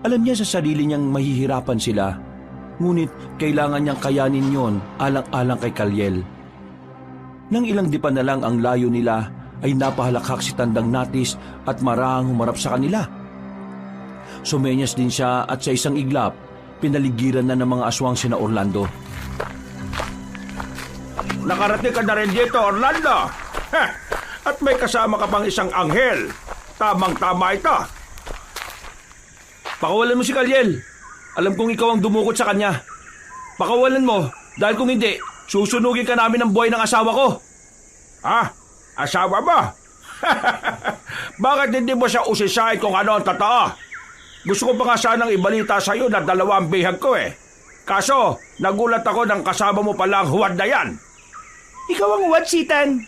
Alam niya sa sarili niyang mahihirapan sila, ngunit kailangan niyang kayanin yon alang-alang kay Kalyel. Nang ilang dipa na lang ang layo nila, ay napahalakhak si Tandang Natis at marahang humarap sa kanila. Sumenyas din siya at sa isang iglap, pinaligiran na ng mga aswang sina Orlando. Nakarating ka na rin dito, Orlando. Heh, at may kasama ka pang isang anghel. Tamang-tama ito. Pakawalan mo si Kalyel. Alam kong ikaw ang dumukot sa kanya. Pakawalan mo, dahil kung hindi, susunugin ka namin ng buhay ng asawa ko. Ha? Asawa mo? Bakit hindi mo siya usisahin kung ano ang totoo? Gusto ko pa nga sanang ibalita sa iyo na 2 ang bihag ko eh. Kaso, nagulat ako ng kasama mo palang huwad na yan. Ikaw ang huwad, Sitan.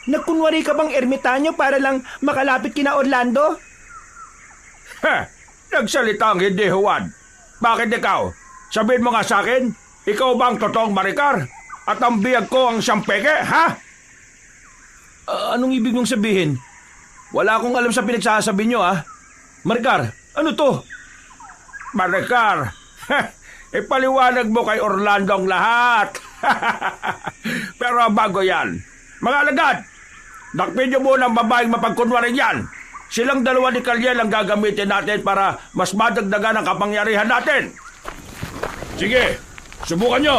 Nagkunwari ka bang ermitanyo para lang makalapit kina Orlando? Heh, nagsalita ang hindi huwad. Bakit ikaw? Sabihin mo nga sa akin, ikaw ba ang totoong Maricar? At ang bihag ko ang siyang peke, ha? Anong ibig mong sabihin? Wala akong alam sa pinagsasabi niyo, ah. Maricar, ano to? Maricar, ipaliwanag mo kay Orlando ang lahat. Pero bago yan, mga alagad, dakpin niyo muna ang babaeng mapagkunwaring yan. Silang dalawa ni Kalyel ang gagamitin natin para mas madagdagan ang kapangyarihan natin. Sige, subukan niyo.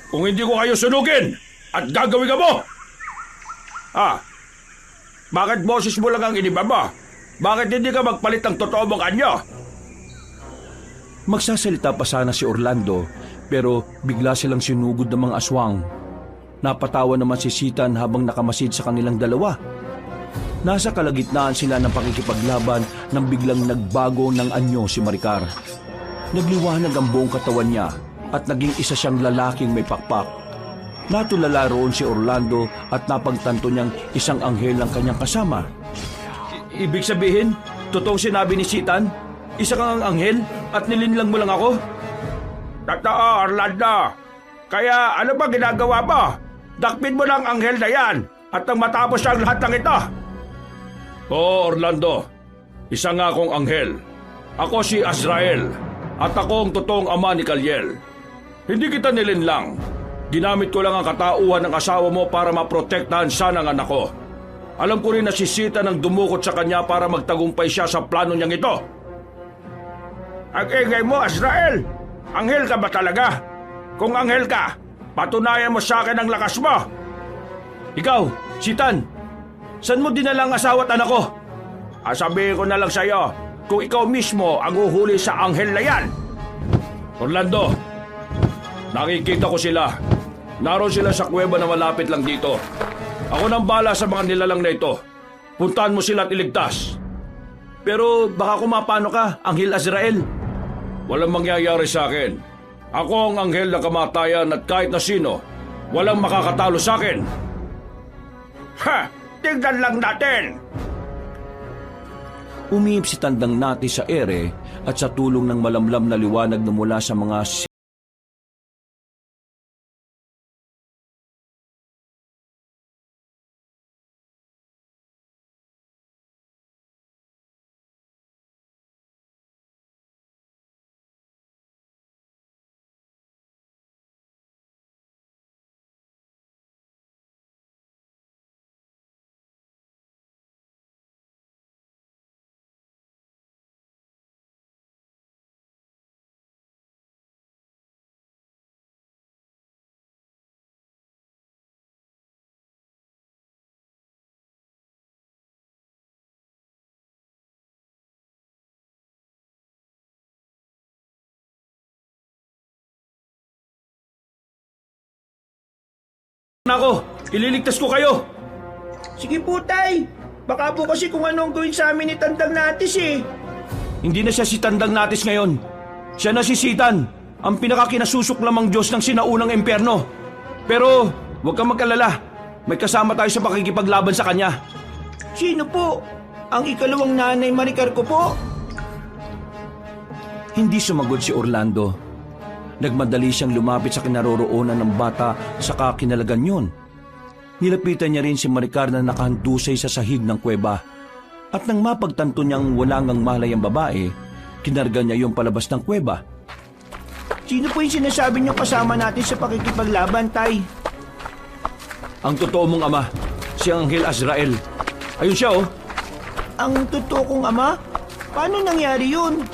Kung hindi ko kayo sunugin at gagawin ka mo. Bakit boses mo lang ang inibaba? Bakit hindi ka magpalit ng totoo mong anyo? Magsasalita pa sana si Orlando, pero bigla silang sinugod ng mga aswang. Napatawa naman si Sitan habang nakamasid sa kanilang dalawa. Nasa kalagitnaan sila ng pakikipaglaban nang biglang nagbago ng anyo si Maricar. Nagliwanag ang buong katawan niya at naging isa siyang lalaking may pakpak. Natulala roon si Orlando at napagtanto niyang isang anghel ang kanyang kasama. Ibig sabihin, totoong sinabi ni Sitan, isa kang anghel at nilinlang mo lang ako? Totoo, Orlando. Kaya ano ba ginagawa mo? Dakpin mo lang ang anghel na yan at nang matapos ang lahat ng ito. Oo, Orlando. Isa nga akong anghel. Ako si Azrael at ako ang totoong ama ni Kalyel. Hindi kita nilinlang. Ginamit ko lang ang katauhan ng asawa mo para maprotektahan sana ang anak ko. Alam ko rin na si Sitan ang dumukot sa kanya para magtagumpay siya sa plano niyang ito. Ang ingay mo, Azrael! Anghel ka ba talaga? Kung anghel ka, patunayan mo sa akin ang lakas mo! Ikaw, Sitan, saan mo dinala ang asawa at anak ko? Sabihin ko na lang sa iyo, kung ikaw mismo ang uhuli sa anghel na yan. Orlando, nakikita ko sila. Naroon sila sa kuweba na malapit lang dito. Ako nang bala sa mga nilalang na ito. Puntahan mo sila at iligtas. Pero baka kumapano ka, Anghel Azrael. Walang mangyayari sa akin. Ako ang anghel ng kamatayan at kahit na sino, walang makakatalo sa akin. Ha! Tingnan lang natin! Umiip si Tandang Natis sa ere at sa tulong ng malamlam na liwanag na mula sa mga Nako, ililigtas ko kayo. Sige po, Tay. Baka po kasi kung ano ang gawin sa amin ni Tandang Natis eh. Hindi na siya si Tandang Natis ngayon. Siya na si Sitan, ang pinakakinasusulong Diyos ng sinaunang impyerno. Pero huwag kang mag-alala. May kasama tayo sa pakikipaglaban sa kanya. Sino po? Ang ikalawang nanay Maricar ko po? Hindi sumagot si Orlando. Nagmadali siyang lumapit sa kinaroroonan ng bata sa kakinalagan yun. Nilapitan niya rin si Maricar na nakahandusay sa sahig ng kuweba. At nang mapagtanto niyang wala ngang malay ang babae, kinarga niya yung palabas ng kuweba. Sino po yung sinasabi niyong kasama natin sa pakikipaglaban, Tay? Ang totoo mong ama, si Anghel Azrael. Ayun siya, oh. Ang totoo kong ama? Paano nangyari yun?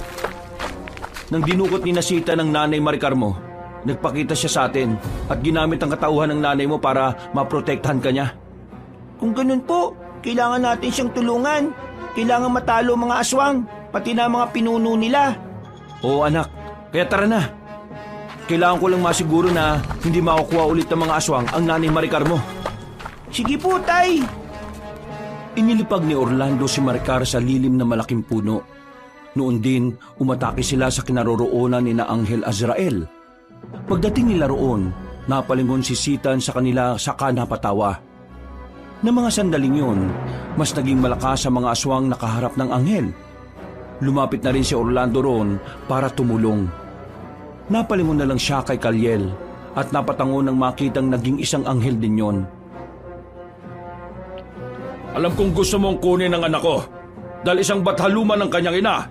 Nang dinukot ni Nasita ng nanay Maricar mo, nagpakita siya sa atin at ginamit ang katauhan ng nanay mo para maprotektahan ka niya. Kung ganun po, kailangan natin siyang tulungan. Kailangan matalo mga aswang, pati na mga pinuno nila. Oo anak, kaya tara na. Kailangan ko lang masiguro na hindi makukuha ulit ng mga aswang ang nanay Maricar mo. Sige po, Tay. Inilipag ni Orlando si Maricar sa lilim na malaking puno. Noon din, umatake sila sa kinaroroonan ni na Anghel Azrael. Pagdating nila roon, napalingon si Sitan sa kanila saka napatawa. Na mga sandaling yun, mas naging malakas ang mga aswang nakaharap ng anghel. Lumapit na rin si Orlando roon para tumulong. Napalingon na lang siya kay Kaliel at napatango nang makitang naging isang anghel din yon. Alam kong gusto mong kunin ang anak ko dahil isang bathaluman ng kanyang ina.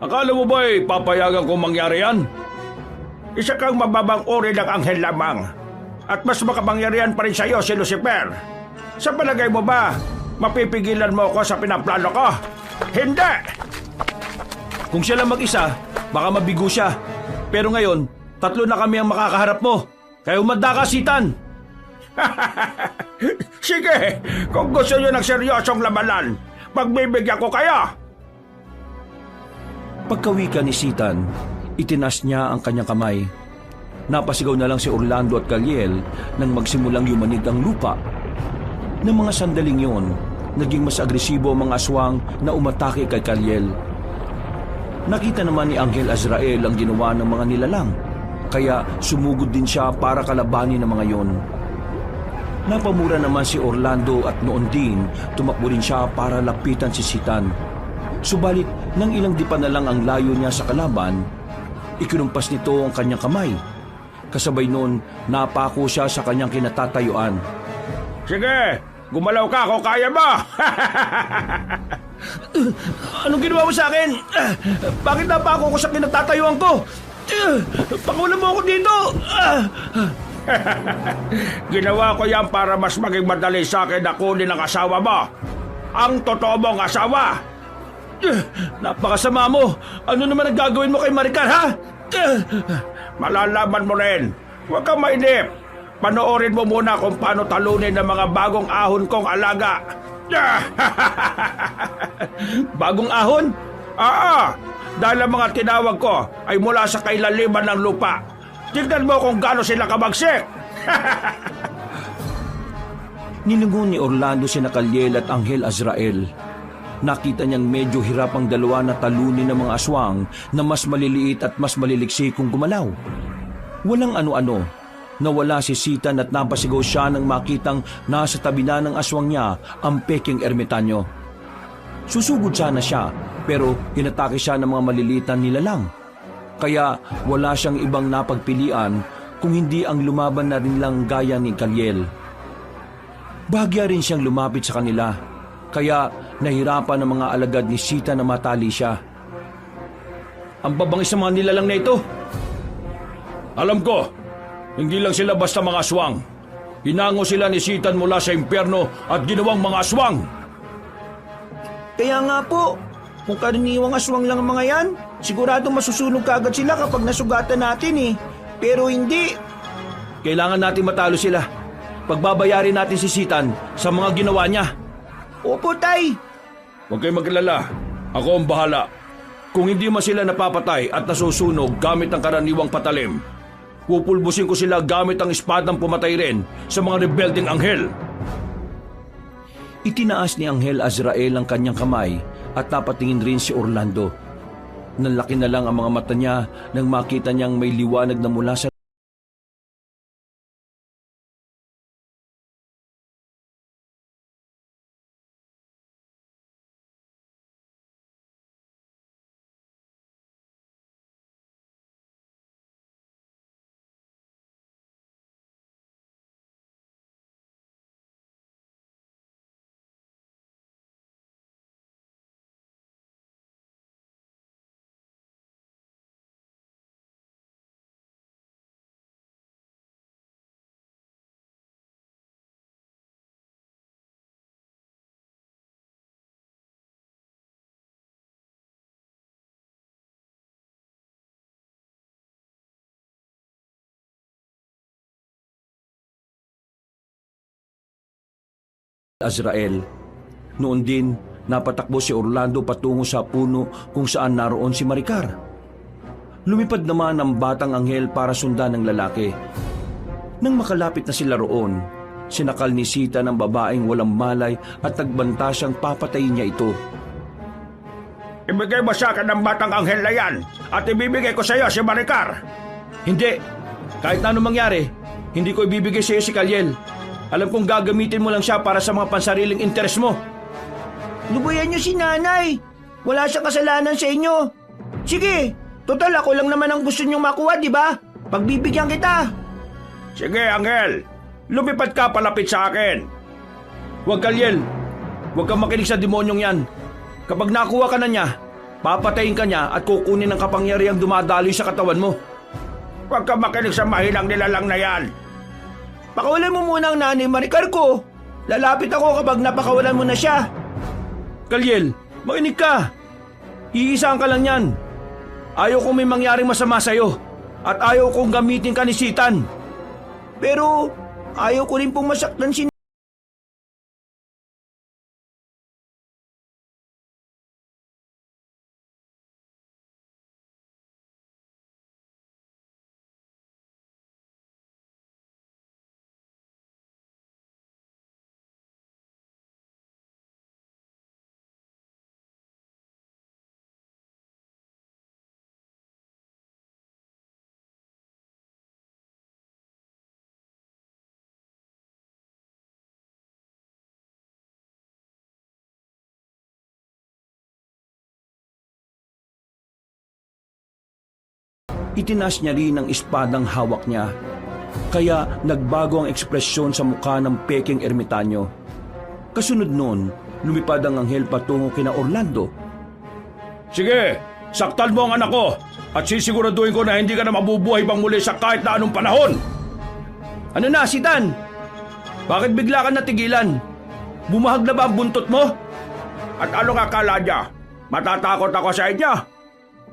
Akala mo ba'y papayagan kong mangyari yan? Isa kang mababang uri ng anghel lamang at mas makapangyarihan pa rin sa iyo si Lucifer. Sa palagay mo ba, mapipigilan mo ako sa pinaplano ko? Hindi! Kung siya lang mag-isa, baka mabigo siya. Pero ngayon, 3 na kami ang makakaharap mo. Kaya umanda ka, Sitan! Sige, kung gusto niyo ng seryosong labanan, pagbibigyan ko kayo! Pagkawika ni Sitan, itinas niya ang kanyang kamay. Napasigaw na lang si Orlando at Kaliel nang magsimulang yumanig ang lupa. Ng mga sandaling yon, naging mas agresibo ang mga aswang na umatake kay Kaliel. Nakita naman ni Anghel Azrael ang ginawa ng mga nilalang, kaya sumugod din siya para kalabanin ng mga yon. Napamura naman si Orlando at noon din tumakbo rin siya para lapitan si Sitan. Subalit nang ilang dipa na lang ang layo niya sa kalaban, ikinumpas nito ang kanyang kamay. Kasabay noon, napako siya sa kanyang kinatatayuan. Sige, gumalaw ka kung kaya mo! Anong ginawa mo sa akin? Bakit napako ko sa kinatatayuan ko? Pakulan mo ako dito! Ginawa ko yan para mas maging madali sa akin na kunin ang asawa mo. Ang totoo mong asawa. Napakasama mo! Ano naman ang gagawin mo kay Maricar, ha? Malalaman mo rin. Huwag kang mainip. Panoorin mo muna kung paano talunin ng mga bagong ahon kong alaga. Bagong ahon? Oo, dahil ang mga tinawag ko ay mula sa kailaliman ng lupa. Tignan mo kung gaano sila kabagsik. Nilingon ni Orlando sina Kaliel at Anghel Azrael. Nakita niyang medyo hirap ang dalawa na talunin ng mga aswang na mas maliliit at mas maliliksi kung gumalaw. Walang ano-ano. Nawala si Sitan at napasigaw siya nang makitang nasa tabi na ng aswang niya ang peking ermitanyo. Susugod sana siya pero inatake siya ng mga malilitan nilalang. Kaya wala siyang ibang napagpilian kung hindi ang lumaban na rin lang gaya ni Kaliel. Bahagya rin siyang lumapit sa kanila, kaya nahirapan ng mga alagad ni Sita na matali siya. Ang babangis ng mga nilalang na ito. Alam ko, hindi lang sila basta mga aswang. Hinango sila ni Sitan mula sa impyerno at ginawang mga aswang. Kaya nga po, kung karaniwang aswang lang ang mga yan, sigurado masusunog kaagad sila kapag nasugatan natin eh. Pero hindi. Kailangan natin matalo sila. Pagbabayarin natin si Sitan sa mga ginawa niya. Opo, Tay. Huwag kayong maglala. Ako ang bahala. Kung hindi man sila napapatay at nasusunog gamit ang karaniwang patalim, pupulbusin ko sila gamit ang espadang pumatay rin sa mga rebelding anghel. Itinaas ni Anghel Azrael ang kanyang kamay at napatingin rin si Orlando. Nanlaki na lang ang mga mata niya nang makita niyang may liwanag na mula sa Azrael. Noon din, napatakbo si Orlando patungo sa puno kung saan naroon si Maricar. Lumipad naman ang batang anghel para sundan ng lalaki. Nang makalapit na sila roon, sinakal ni Sita ng babaeng walang malay at nagbanta siyang papatayin niya ito. Ibigay mo sa akin ang batang anghel na yan at ibibigay ko sa iyo si Maricar. Hindi! Kahit na anong mangyari, hindi ko ibibigay sa iyo si Kaliel. Alam kong gagamitin mo lang siya para sa mga pansariling interes mo. Lubayan niyo si nanay. Wala siyang kasalanan sa inyo. Sige, total ako lang naman ang gusto niyong makuha, di ba? Pagbibigyan kita. Sige, anghel. Lumipad ka palapit sa akin. Huwag, Kaliel. Huwag kang makinig sa demonyong yan. Kapag nakuha ka na niya, papatayin ka niya at kukunin ang kapangyarihang dumadaloy sa katawan mo. Huwag ka makinig sa mahinang nilalang na yan. Pakawalan mo muna ang nanay Maricar ko. Lalapit ako kapag napakawalan mo na siya. Kaliel, makinig ka. Iisaan ka lang yan. Ayaw kong may mangyaring masama sa'yo at ayaw kong gamitin ka ni Sitan. Pero ayaw ko rin pong masaktan si Itinaas niya rin ang espadang hawak niya. Kaya nagbago ang ekspresyon sa mukha ng peking ermitanyo. Kasunod noon, lumipad ang anghel patungo kina Orlando. Sige, saktan mo ang anak ko at sisiguraduhin ko na hindi ka na mabubuhay pang muli sa kahit na anong panahon. Ano na, Sitan? Bakit bigla ka natigilan? Bumahag na ba ang buntot mo? At ano akala niya? Matatakot ako sa inyo?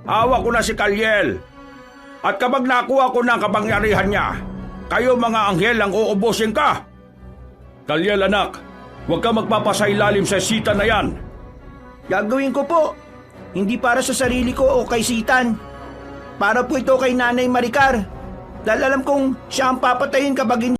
Hawak ko na si Kaliel. At kapag nakuha ko ng kapangyarihan niya, kayo mga anghel ang uubusin ka. Kaliel, anak, huwag ka magpapasailalim sa Sita na yan. Gagawin ko po. Hindi para sa sarili ko o kay Sitan. Para po ito kay Nanay Maricar. Dahil alam kong siya ang papatayin kapag hindi.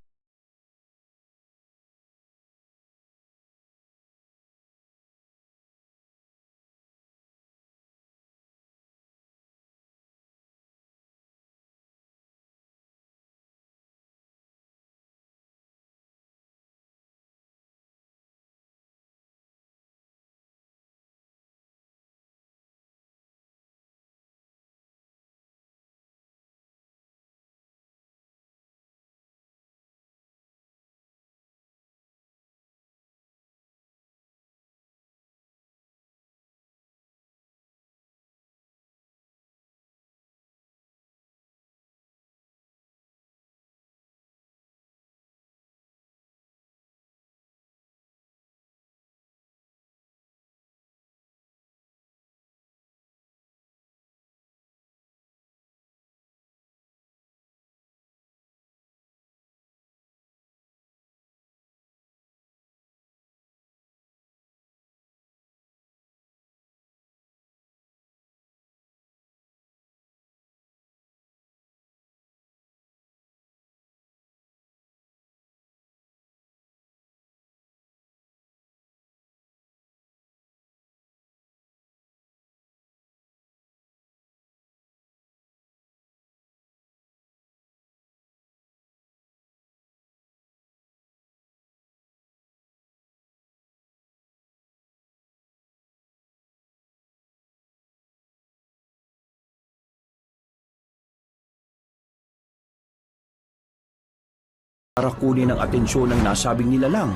Para kunin ang atensyon ng nasabing nilalang.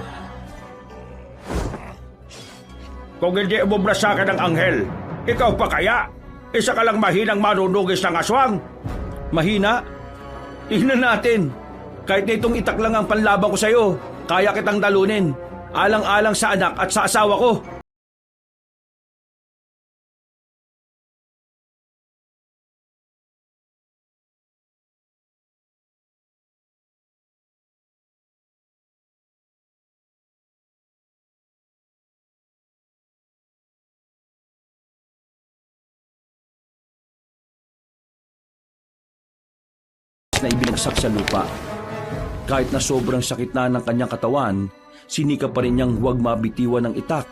Kung hindi umubra sa akin ng anghel, ikaw pa kaya? Isa ka lang mahinang manunugis ng aswang. Mahina? Tingnan natin. Kahit na itong itak lang ang panlaban ko sa'yo, kaya kitang talunin. Alang-alang sa anak at sa asawa ko. na ibinagsak sa lupa. Kahit na sobrang sakit na ng kanyang katawan, sinikap pa rin niyang huwag mabitiwan ng itak.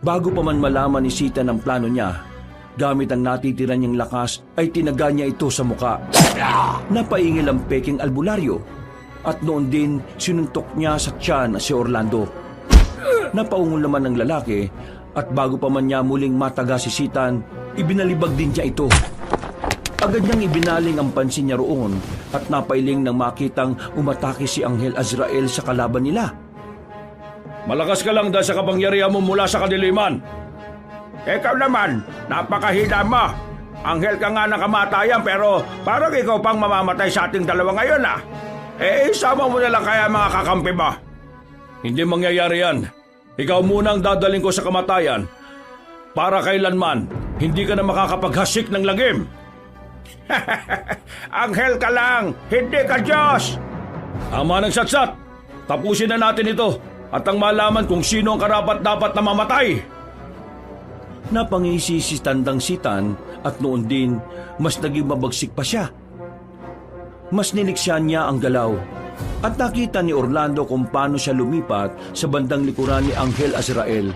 Bago pa man malaman ni Sita ng plano niya, gamit ang natitira niyang lakas ay tinaga niya ito sa muka. Napaingil ang peking albularyo at noon din sinuntok niya sa tiyan si Orlando. Napaungol naman ng lalaki at bago pa man niya muling mataga si Sitan, ibinalibag din niya ito. Agad niyang ibinaling ang pansin niya roon at napailing nang makitang umatake si Anghel Azrael sa kalaban nila. Malakas ka lang dahil sa kapangyarihan mo mula sa kadiliman. Ikaw naman, napakahina mo. Anghel ka nga ng kamatayan pero parang ikaw pang mamamatay sa ating dalawa ngayon ah. Isama mo na lang kaya mga kakampi mo. Hindi mangyayari yan. Ikaw muna ang dadaling ko sa kamatayan. Para kailanman, hindi ka na makakapaghasik ng lagim. Anghel ka lang, hindi ka Diyos. Tama ng satsat. Tapusin na natin ito at ang malaman kung sino ang karapat-dapat na mamatay. Napangisi si Tandang Sitan at noon din mas naging mabagsik pa siya. Mas niliksyan niya ang galaw at nakita ni Orlando kung paano siya lumipat sa bandang likuran ni Anghel Azrael.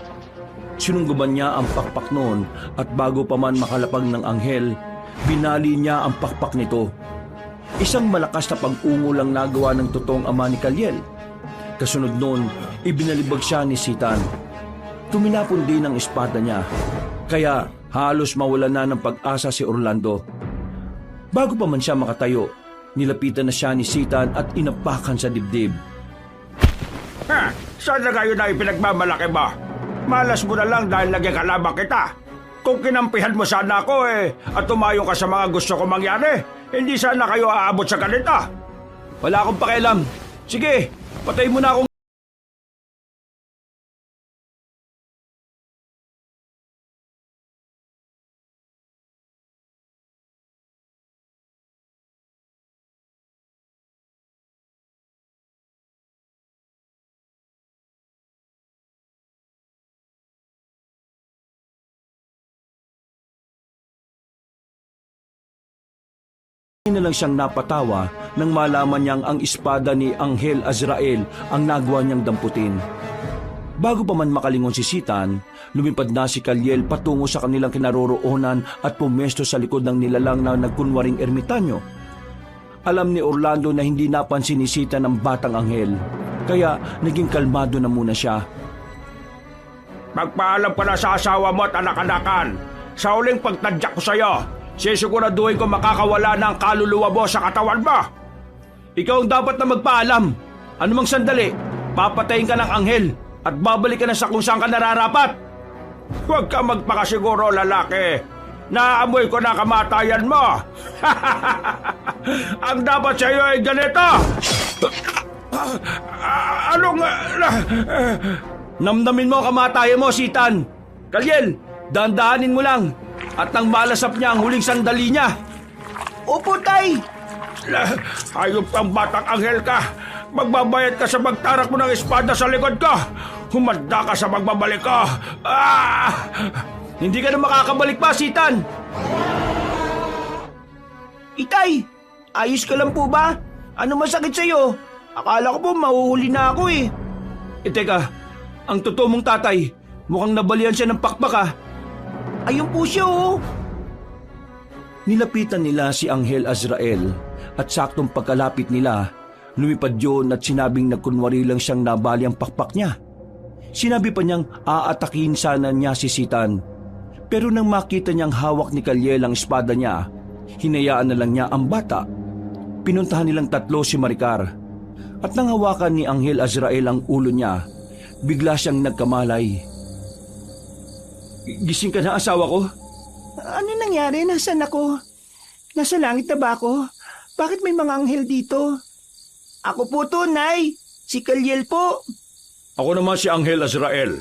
Sinungguban niya ang pakpak noon at bago pa man makalapag ng anghel, binali niya ang pakpak nito. Isang malakas na pag-ungol ang nagawa ng totoong ama ni Kaliel. Kasunod noon, ibinalibag siya ni Sitan. Tuminapon din ang espada niya, kaya halos mawala na ng pag-asa si Orlando. Bago pa man siya makatayo, nilapitan na siya ni Sitan at inapakan sa dibdib. Ha, saan na kayo na ipinagmamalaki mo? Malas mo na lang dahil naging kalaban kita. Kung kinampihan mo sana ako at tumayo ka sa mga gusto ko mangyari, hindi sana kayo aabot sa ganito. Wala akong pakialam. Sige, patay mo na akong... na lang siyang napatawa nang malaman niyang ang espada ni Anghel Azrael ang nagawa niyang damputin. Bago pa man makalingon si Sitan, lumipad na si Kaliel patungo sa kanilang kinaroroonan at pumesto sa likod ng nilalang na nagkunwaring ermitanyo. Alam ni Orlando na hindi napansin ni Sitan ang batang anghel, kaya naging kalmado na muna siya. Magpaalam ka na sa asawa mo at anak-anakan. Sa uling pagtadyak ko sa'yo, sisiguraduhin ko makakawala na ang kaluluwa mo sa katawan mo. Ikaw ang dapat na magpaalam. Anumang sandali, papatayin ka ng anghel at babalik ka na sa kung saan ka nararapat. Huwag ka magpakasiguro, lalaki. Naamoy ko na kamatayan mo. Ang dapat sa iyo ay ganito. Anong... Namnamin mo ang kamatayan mo, Sitan. Kaliel, dahan-dahanin mo lang. At nang malasap niya ang huling sandali niya. Opo, Tay! Hayop kang batang anghel ka. Magbabayad ka sa magtarak mo ng espada sa likod ko. Humanda ka sa magbabalik ko. Hindi ka na makakabalik pa, Sitan. Itay, ayos ka lang po ba? Ano masakit sa'yo? Akala ko po mahuhuli na ako eh. Teka, ang totoo mong tatay, mukhang nabalian siya ng pakpak ah. Ayun po siya oh. Nilapitan nila si Anghel Azrael at saktong pagkalapit nila, lumipad yun at sinabing nagkunwari lang siyang nabali ang pakpak niya. Sinabi pa niyang aatakin sana niya si Sitan. Pero nang makita niyang hawak ni Kaliel ang espada niya, hinayaan na lang niya ang bata. Pinuntahan nilang tatlo si Maricar. At nang hawakan ni Anghel Azrael ang ulo niya, bigla siyang nagkamalay. Gising ka na, asawa ko? Ano nangyari? Nasaan ako? Nasa langit na ba ako? Bakit may mga anghel dito? Ako po to, Nay. Si Kaliel po. Ako naman si Anghel Azrael.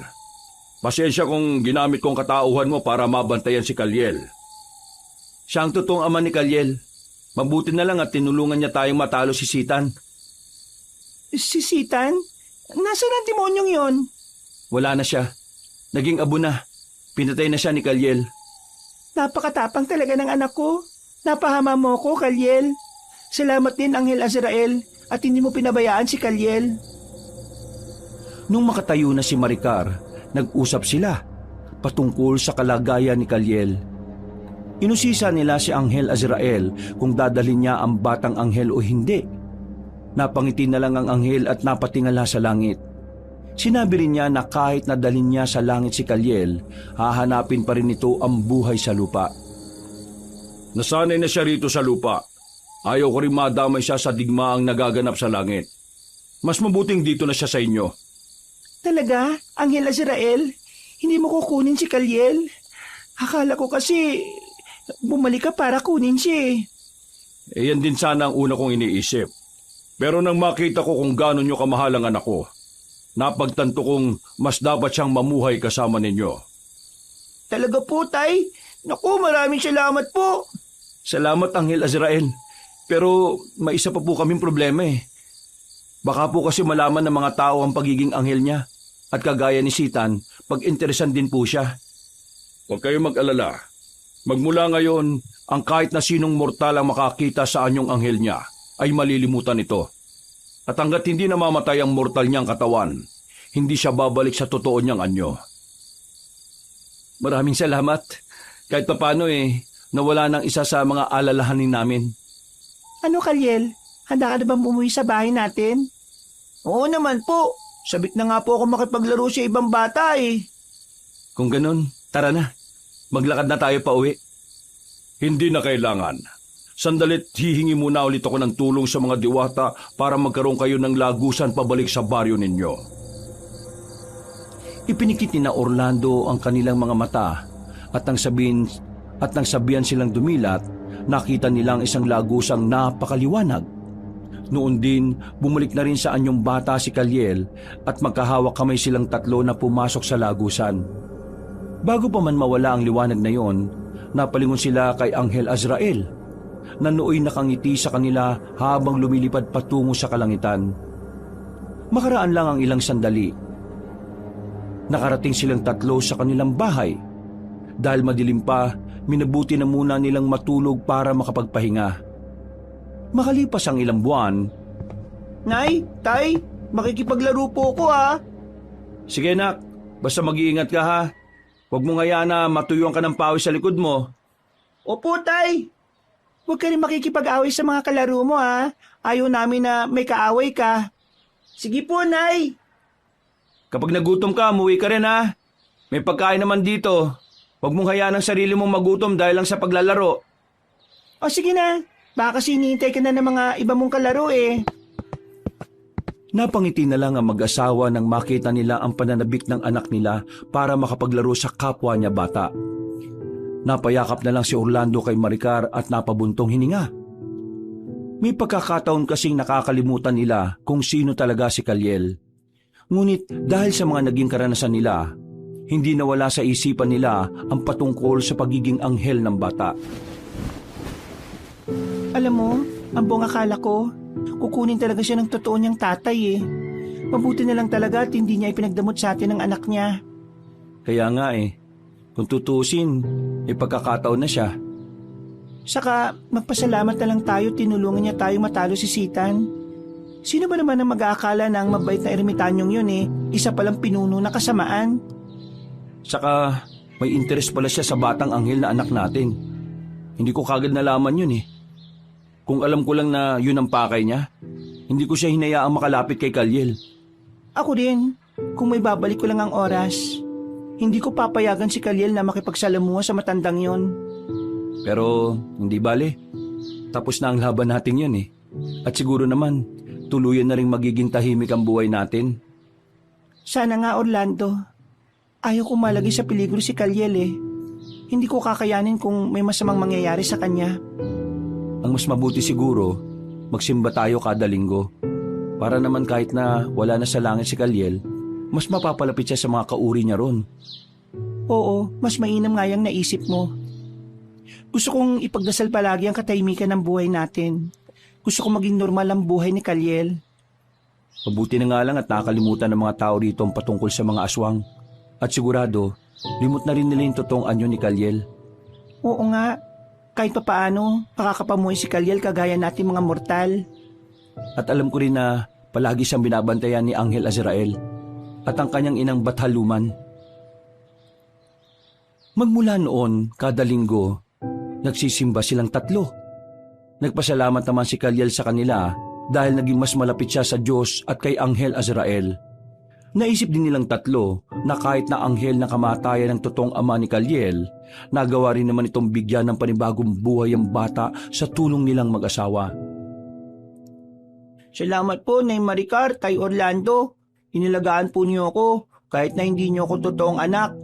Pasensya kung ginamit kong katauhan mo para mabantayan si Kaliel. Siya ang totoong ama ni Kaliel. Mabuti na lang at tinulungan niya tayong matalo si Sitan. Si Sitan? Nasaan ang demonyong yon? Wala na siya. Naging abo na. Pinatay na siya ni Kaliel. Napakatapang talaga ng anak ko. Napahama mo ko, Kaliel. Salamat din, Anghel Azrael, at hindi mo pinabayaan si Kalyel. Nung makatayo na si Maricar, nag-usap sila patungkol sa kalagayan ni Kalyel. Inusisa nila si Anghel Azrael kung dadalhin niya ang batang anghel o hindi. Napangiti na lang ang anghel at napatingala sa langit. Sinabi rin niya na kahit nadalhin niya sa langit si Kalyel, hahanapin pa rin ito ang buhay sa lupa. Nasanay na siya rito sa lupa. Ayaw ko rin madamay siya sa digmaang nagaganap sa langit. Mas mabuting dito na siya sa inyo. Talaga, Anghel Azrael? Hindi mo kukunin si Kalyel? Akala ko kasi bumalik ka para kunin siya. Yan din sana ang una kong iniisip. Pero nang makita ko kung gaano nyo kamahal ang anak ko, napagtanto kong mas dapat siyang mamuhay kasama ninyo. Talaga po, Tay? Naku, maraming salamat po. Salamat, Anghel Azrael. Pero may isa pa po kaming problema eh. Baka po kasi malaman ng mga tao ang pagiging anghel niya. At kagaya ni Sitan, pag-interesan din po siya. Huwag kayong mag-alala. Magmula ngayon, ang kahit na sinong mortal ang makakita sa anyong anghel niya, ay malilimutan ito. At hanggat hindi namamatay ang mortal niyang katawan, hindi siya babalik sa totoo niyang anyo. Maraming salamat. Kahit papano nawala ng isa sa mga alalahanin namin. Ano, Kalyel? Handa ka na bang umuwi sa bahay natin? Oo naman po. Sabik na nga po ako makipaglaro sa ibang bata eh. Kung ganun, tara na. Maglakad na tayo pa uwi. Hindi na kailangan. Sandalit hihingi muna ulit ako ng tulong sa mga diwata para magkaroon kayo ng lagusan pabalik sa baryo ninyo. Ipinikit ni na Orlando ang kanilang mga mata at nang sabihan silang dumilat, nakita nilang isang lagusang napakaliwanag. Noon din, bumalik na rin sa anyong bata si Kalyel at magkahawak kamay silang tatlo na pumasok sa lagusan. Bago pa man mawala ang liwanag na yon, napalingon sila kay Anghel Azrael na nooy nakangiti sa kanila habang lumilipad patungo sa kalangitan. Makaraan lang ang ilang sandali. Nakarating silang tatlo sa kanilang bahay. Dahil madilim pa, minabuti na muna nilang matulog para makapagpahinga. Makalipas ang ilang buwan, Nay, Tay, makikipaglaro po ko ha. sige nak, basta mag-iingat ka ha. Huwag mo ngayaan na matuyuan ka ng pawis sa likod mo. Opo, Tay. Huwag ka rin makikipag-away sa mga kalaro mo ha. Ayaw namin na may kaaway ka. Sige po, Nay. Kapag nagutom ka, umuwi ka rin ha. May pagkain naman dito. Huwag mong hayaan ang sarili mong magutom dahil lang sa paglalaro. O sige na. Baka kasi hinihintay ka na ng mga iba mong kalaro eh. Napangiti na lang ang mag-asawa nang makita nila ang pananabik ng anak nila para makapaglaro sa kapwa niya bata. Napayakap na lang si Orlando kay Maricar at napabuntong hininga. May pagkakataon kasing nakakalimutan nila kung sino talaga si Kalyel. Ngunit dahil sa mga naging karanasan nila, hindi nawala sa isipan nila ang patungkol sa pagiging anghel ng bata. Alam mo, ang buong akala ko, kukunin talaga siya ng totoo niyang tatay eh. Mabuti na lang talaga at hindi niya ipinagdamot sa atin ng anak niya. Kaya nga kung tutusin, pagkakataon na siya. Saka magpasalamat na lang tayo tinulungan niya tayo matalo si Sitan. Sino ba naman ang mag-aakala na ang mabait na ermitanyong yun isa palang pinuno na kasamaan? Saka may interes pala siya sa batang anghel na anak natin. Hindi ko kagad nalaman yun Kung alam ko lang na yun ang pakay niya, hindi ko siya hinayaang makalapit kay Kalyel. Ako din, kung may babalik ko lang ang oras, hindi ko papayagan si Kalyel na makipagsalamuha sa matandang yon. Pero hindi bale, tapos na ang laban natin yun At siguro naman, tuluyan na rin magiging tahimik ang buhay natin. Sana nga, Orlando. Ayaw ko malagay sa peligro si Kalyel Hindi ko kakayanin kung may masamang mangyayari sa kanya. Ang mas mabuti siguro, magsimba tayo kada linggo. Para naman kahit na wala na sa langit si Kalyel, mas mapapalapit siya sa mga kauri niya ron. Oo, mas mainam nga yung naisip mo. Gusto kong ipagdasal palagi ang katahimikan ng buhay natin. Gusto kong maging normal ang buhay ni Kalyel. Mabuti na nga lang at nakakalimutan ng mga tao rito ang patungkol sa mga aswang. At sigurado, limot na rin nila yung totoong anyo ni Kalyel. Oo nga. kahit papaano makakapamuhay si Kaliel kagaya natin mga mortal. At alam ko rin na palagi siyang binabantayan ni Anghel Azrael at ang kanyang inang Bathaluman. Magmula noon, kada linggo, nagsisimba silang tatlo. Nagpasalamat naman si Kaliel sa kanila dahil naging mas malapit siya sa Diyos at kay Anghel Azrael. Naisip din nilang tatlo na kahit na anghel na kamatayan ng totoong ama ni Kaliel, nagawa rin naman itong bigyan ng panibagong buhay ang bata sa tulong nilang mag-asawa. Salamat po, Nay Maricar, kay Orlando. Inilagaan po niyo ako kahit na hindi niyo ako totoong anak.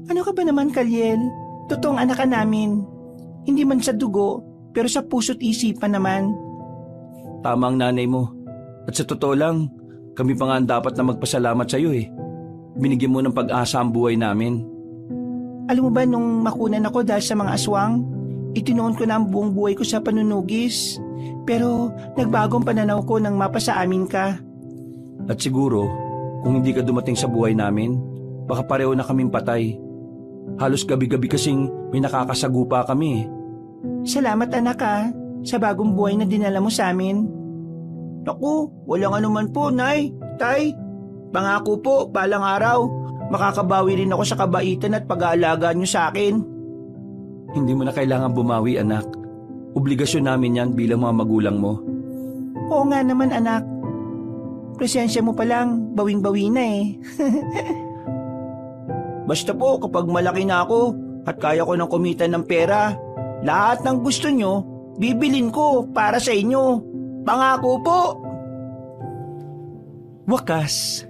Ano ka ba naman, Kaliel? Totoong anak ka namin. Hindi man sa dugo, pero sa puso't isipan naman. Tama ang nanay mo. At sa totoo lang, kami pa nga ang dapat na magpasalamat sa iyo eh. Binigyan mo ng pag-asa ang buhay namin. Alam mo ba nung makunan ako dahil sa mga aswang, itinuon ko na ang buong buhay ko sa panunugis. Pero nagbagong pananaw ko nang mapasa amin ka. At siguro, kung hindi ka dumating sa buhay namin, baka pareho na kaming patay. Halos gabi-gabi kasing may nakakasagupa kami. Salamat anak ha, sa bagong buhay na dinala mo sa amin. Naku, walang anuman po, Nay, Tay. Pangako po, balang araw, makakabawi rin ako sa kabaitan at pag-aalaga niyo sa akin. Hindi mo na kailangan bumawi, anak. Obligasyon namin yan bilang mga magulang mo. Oo nga naman anak. Presensya mo pa lang, bawing-bawi na eh. Basta po kapag malaki na ako at kaya ko nang kumita ng pera, lahat ng gusto nyo, bibilin ko para sa inyo. Pangako po! Wakas,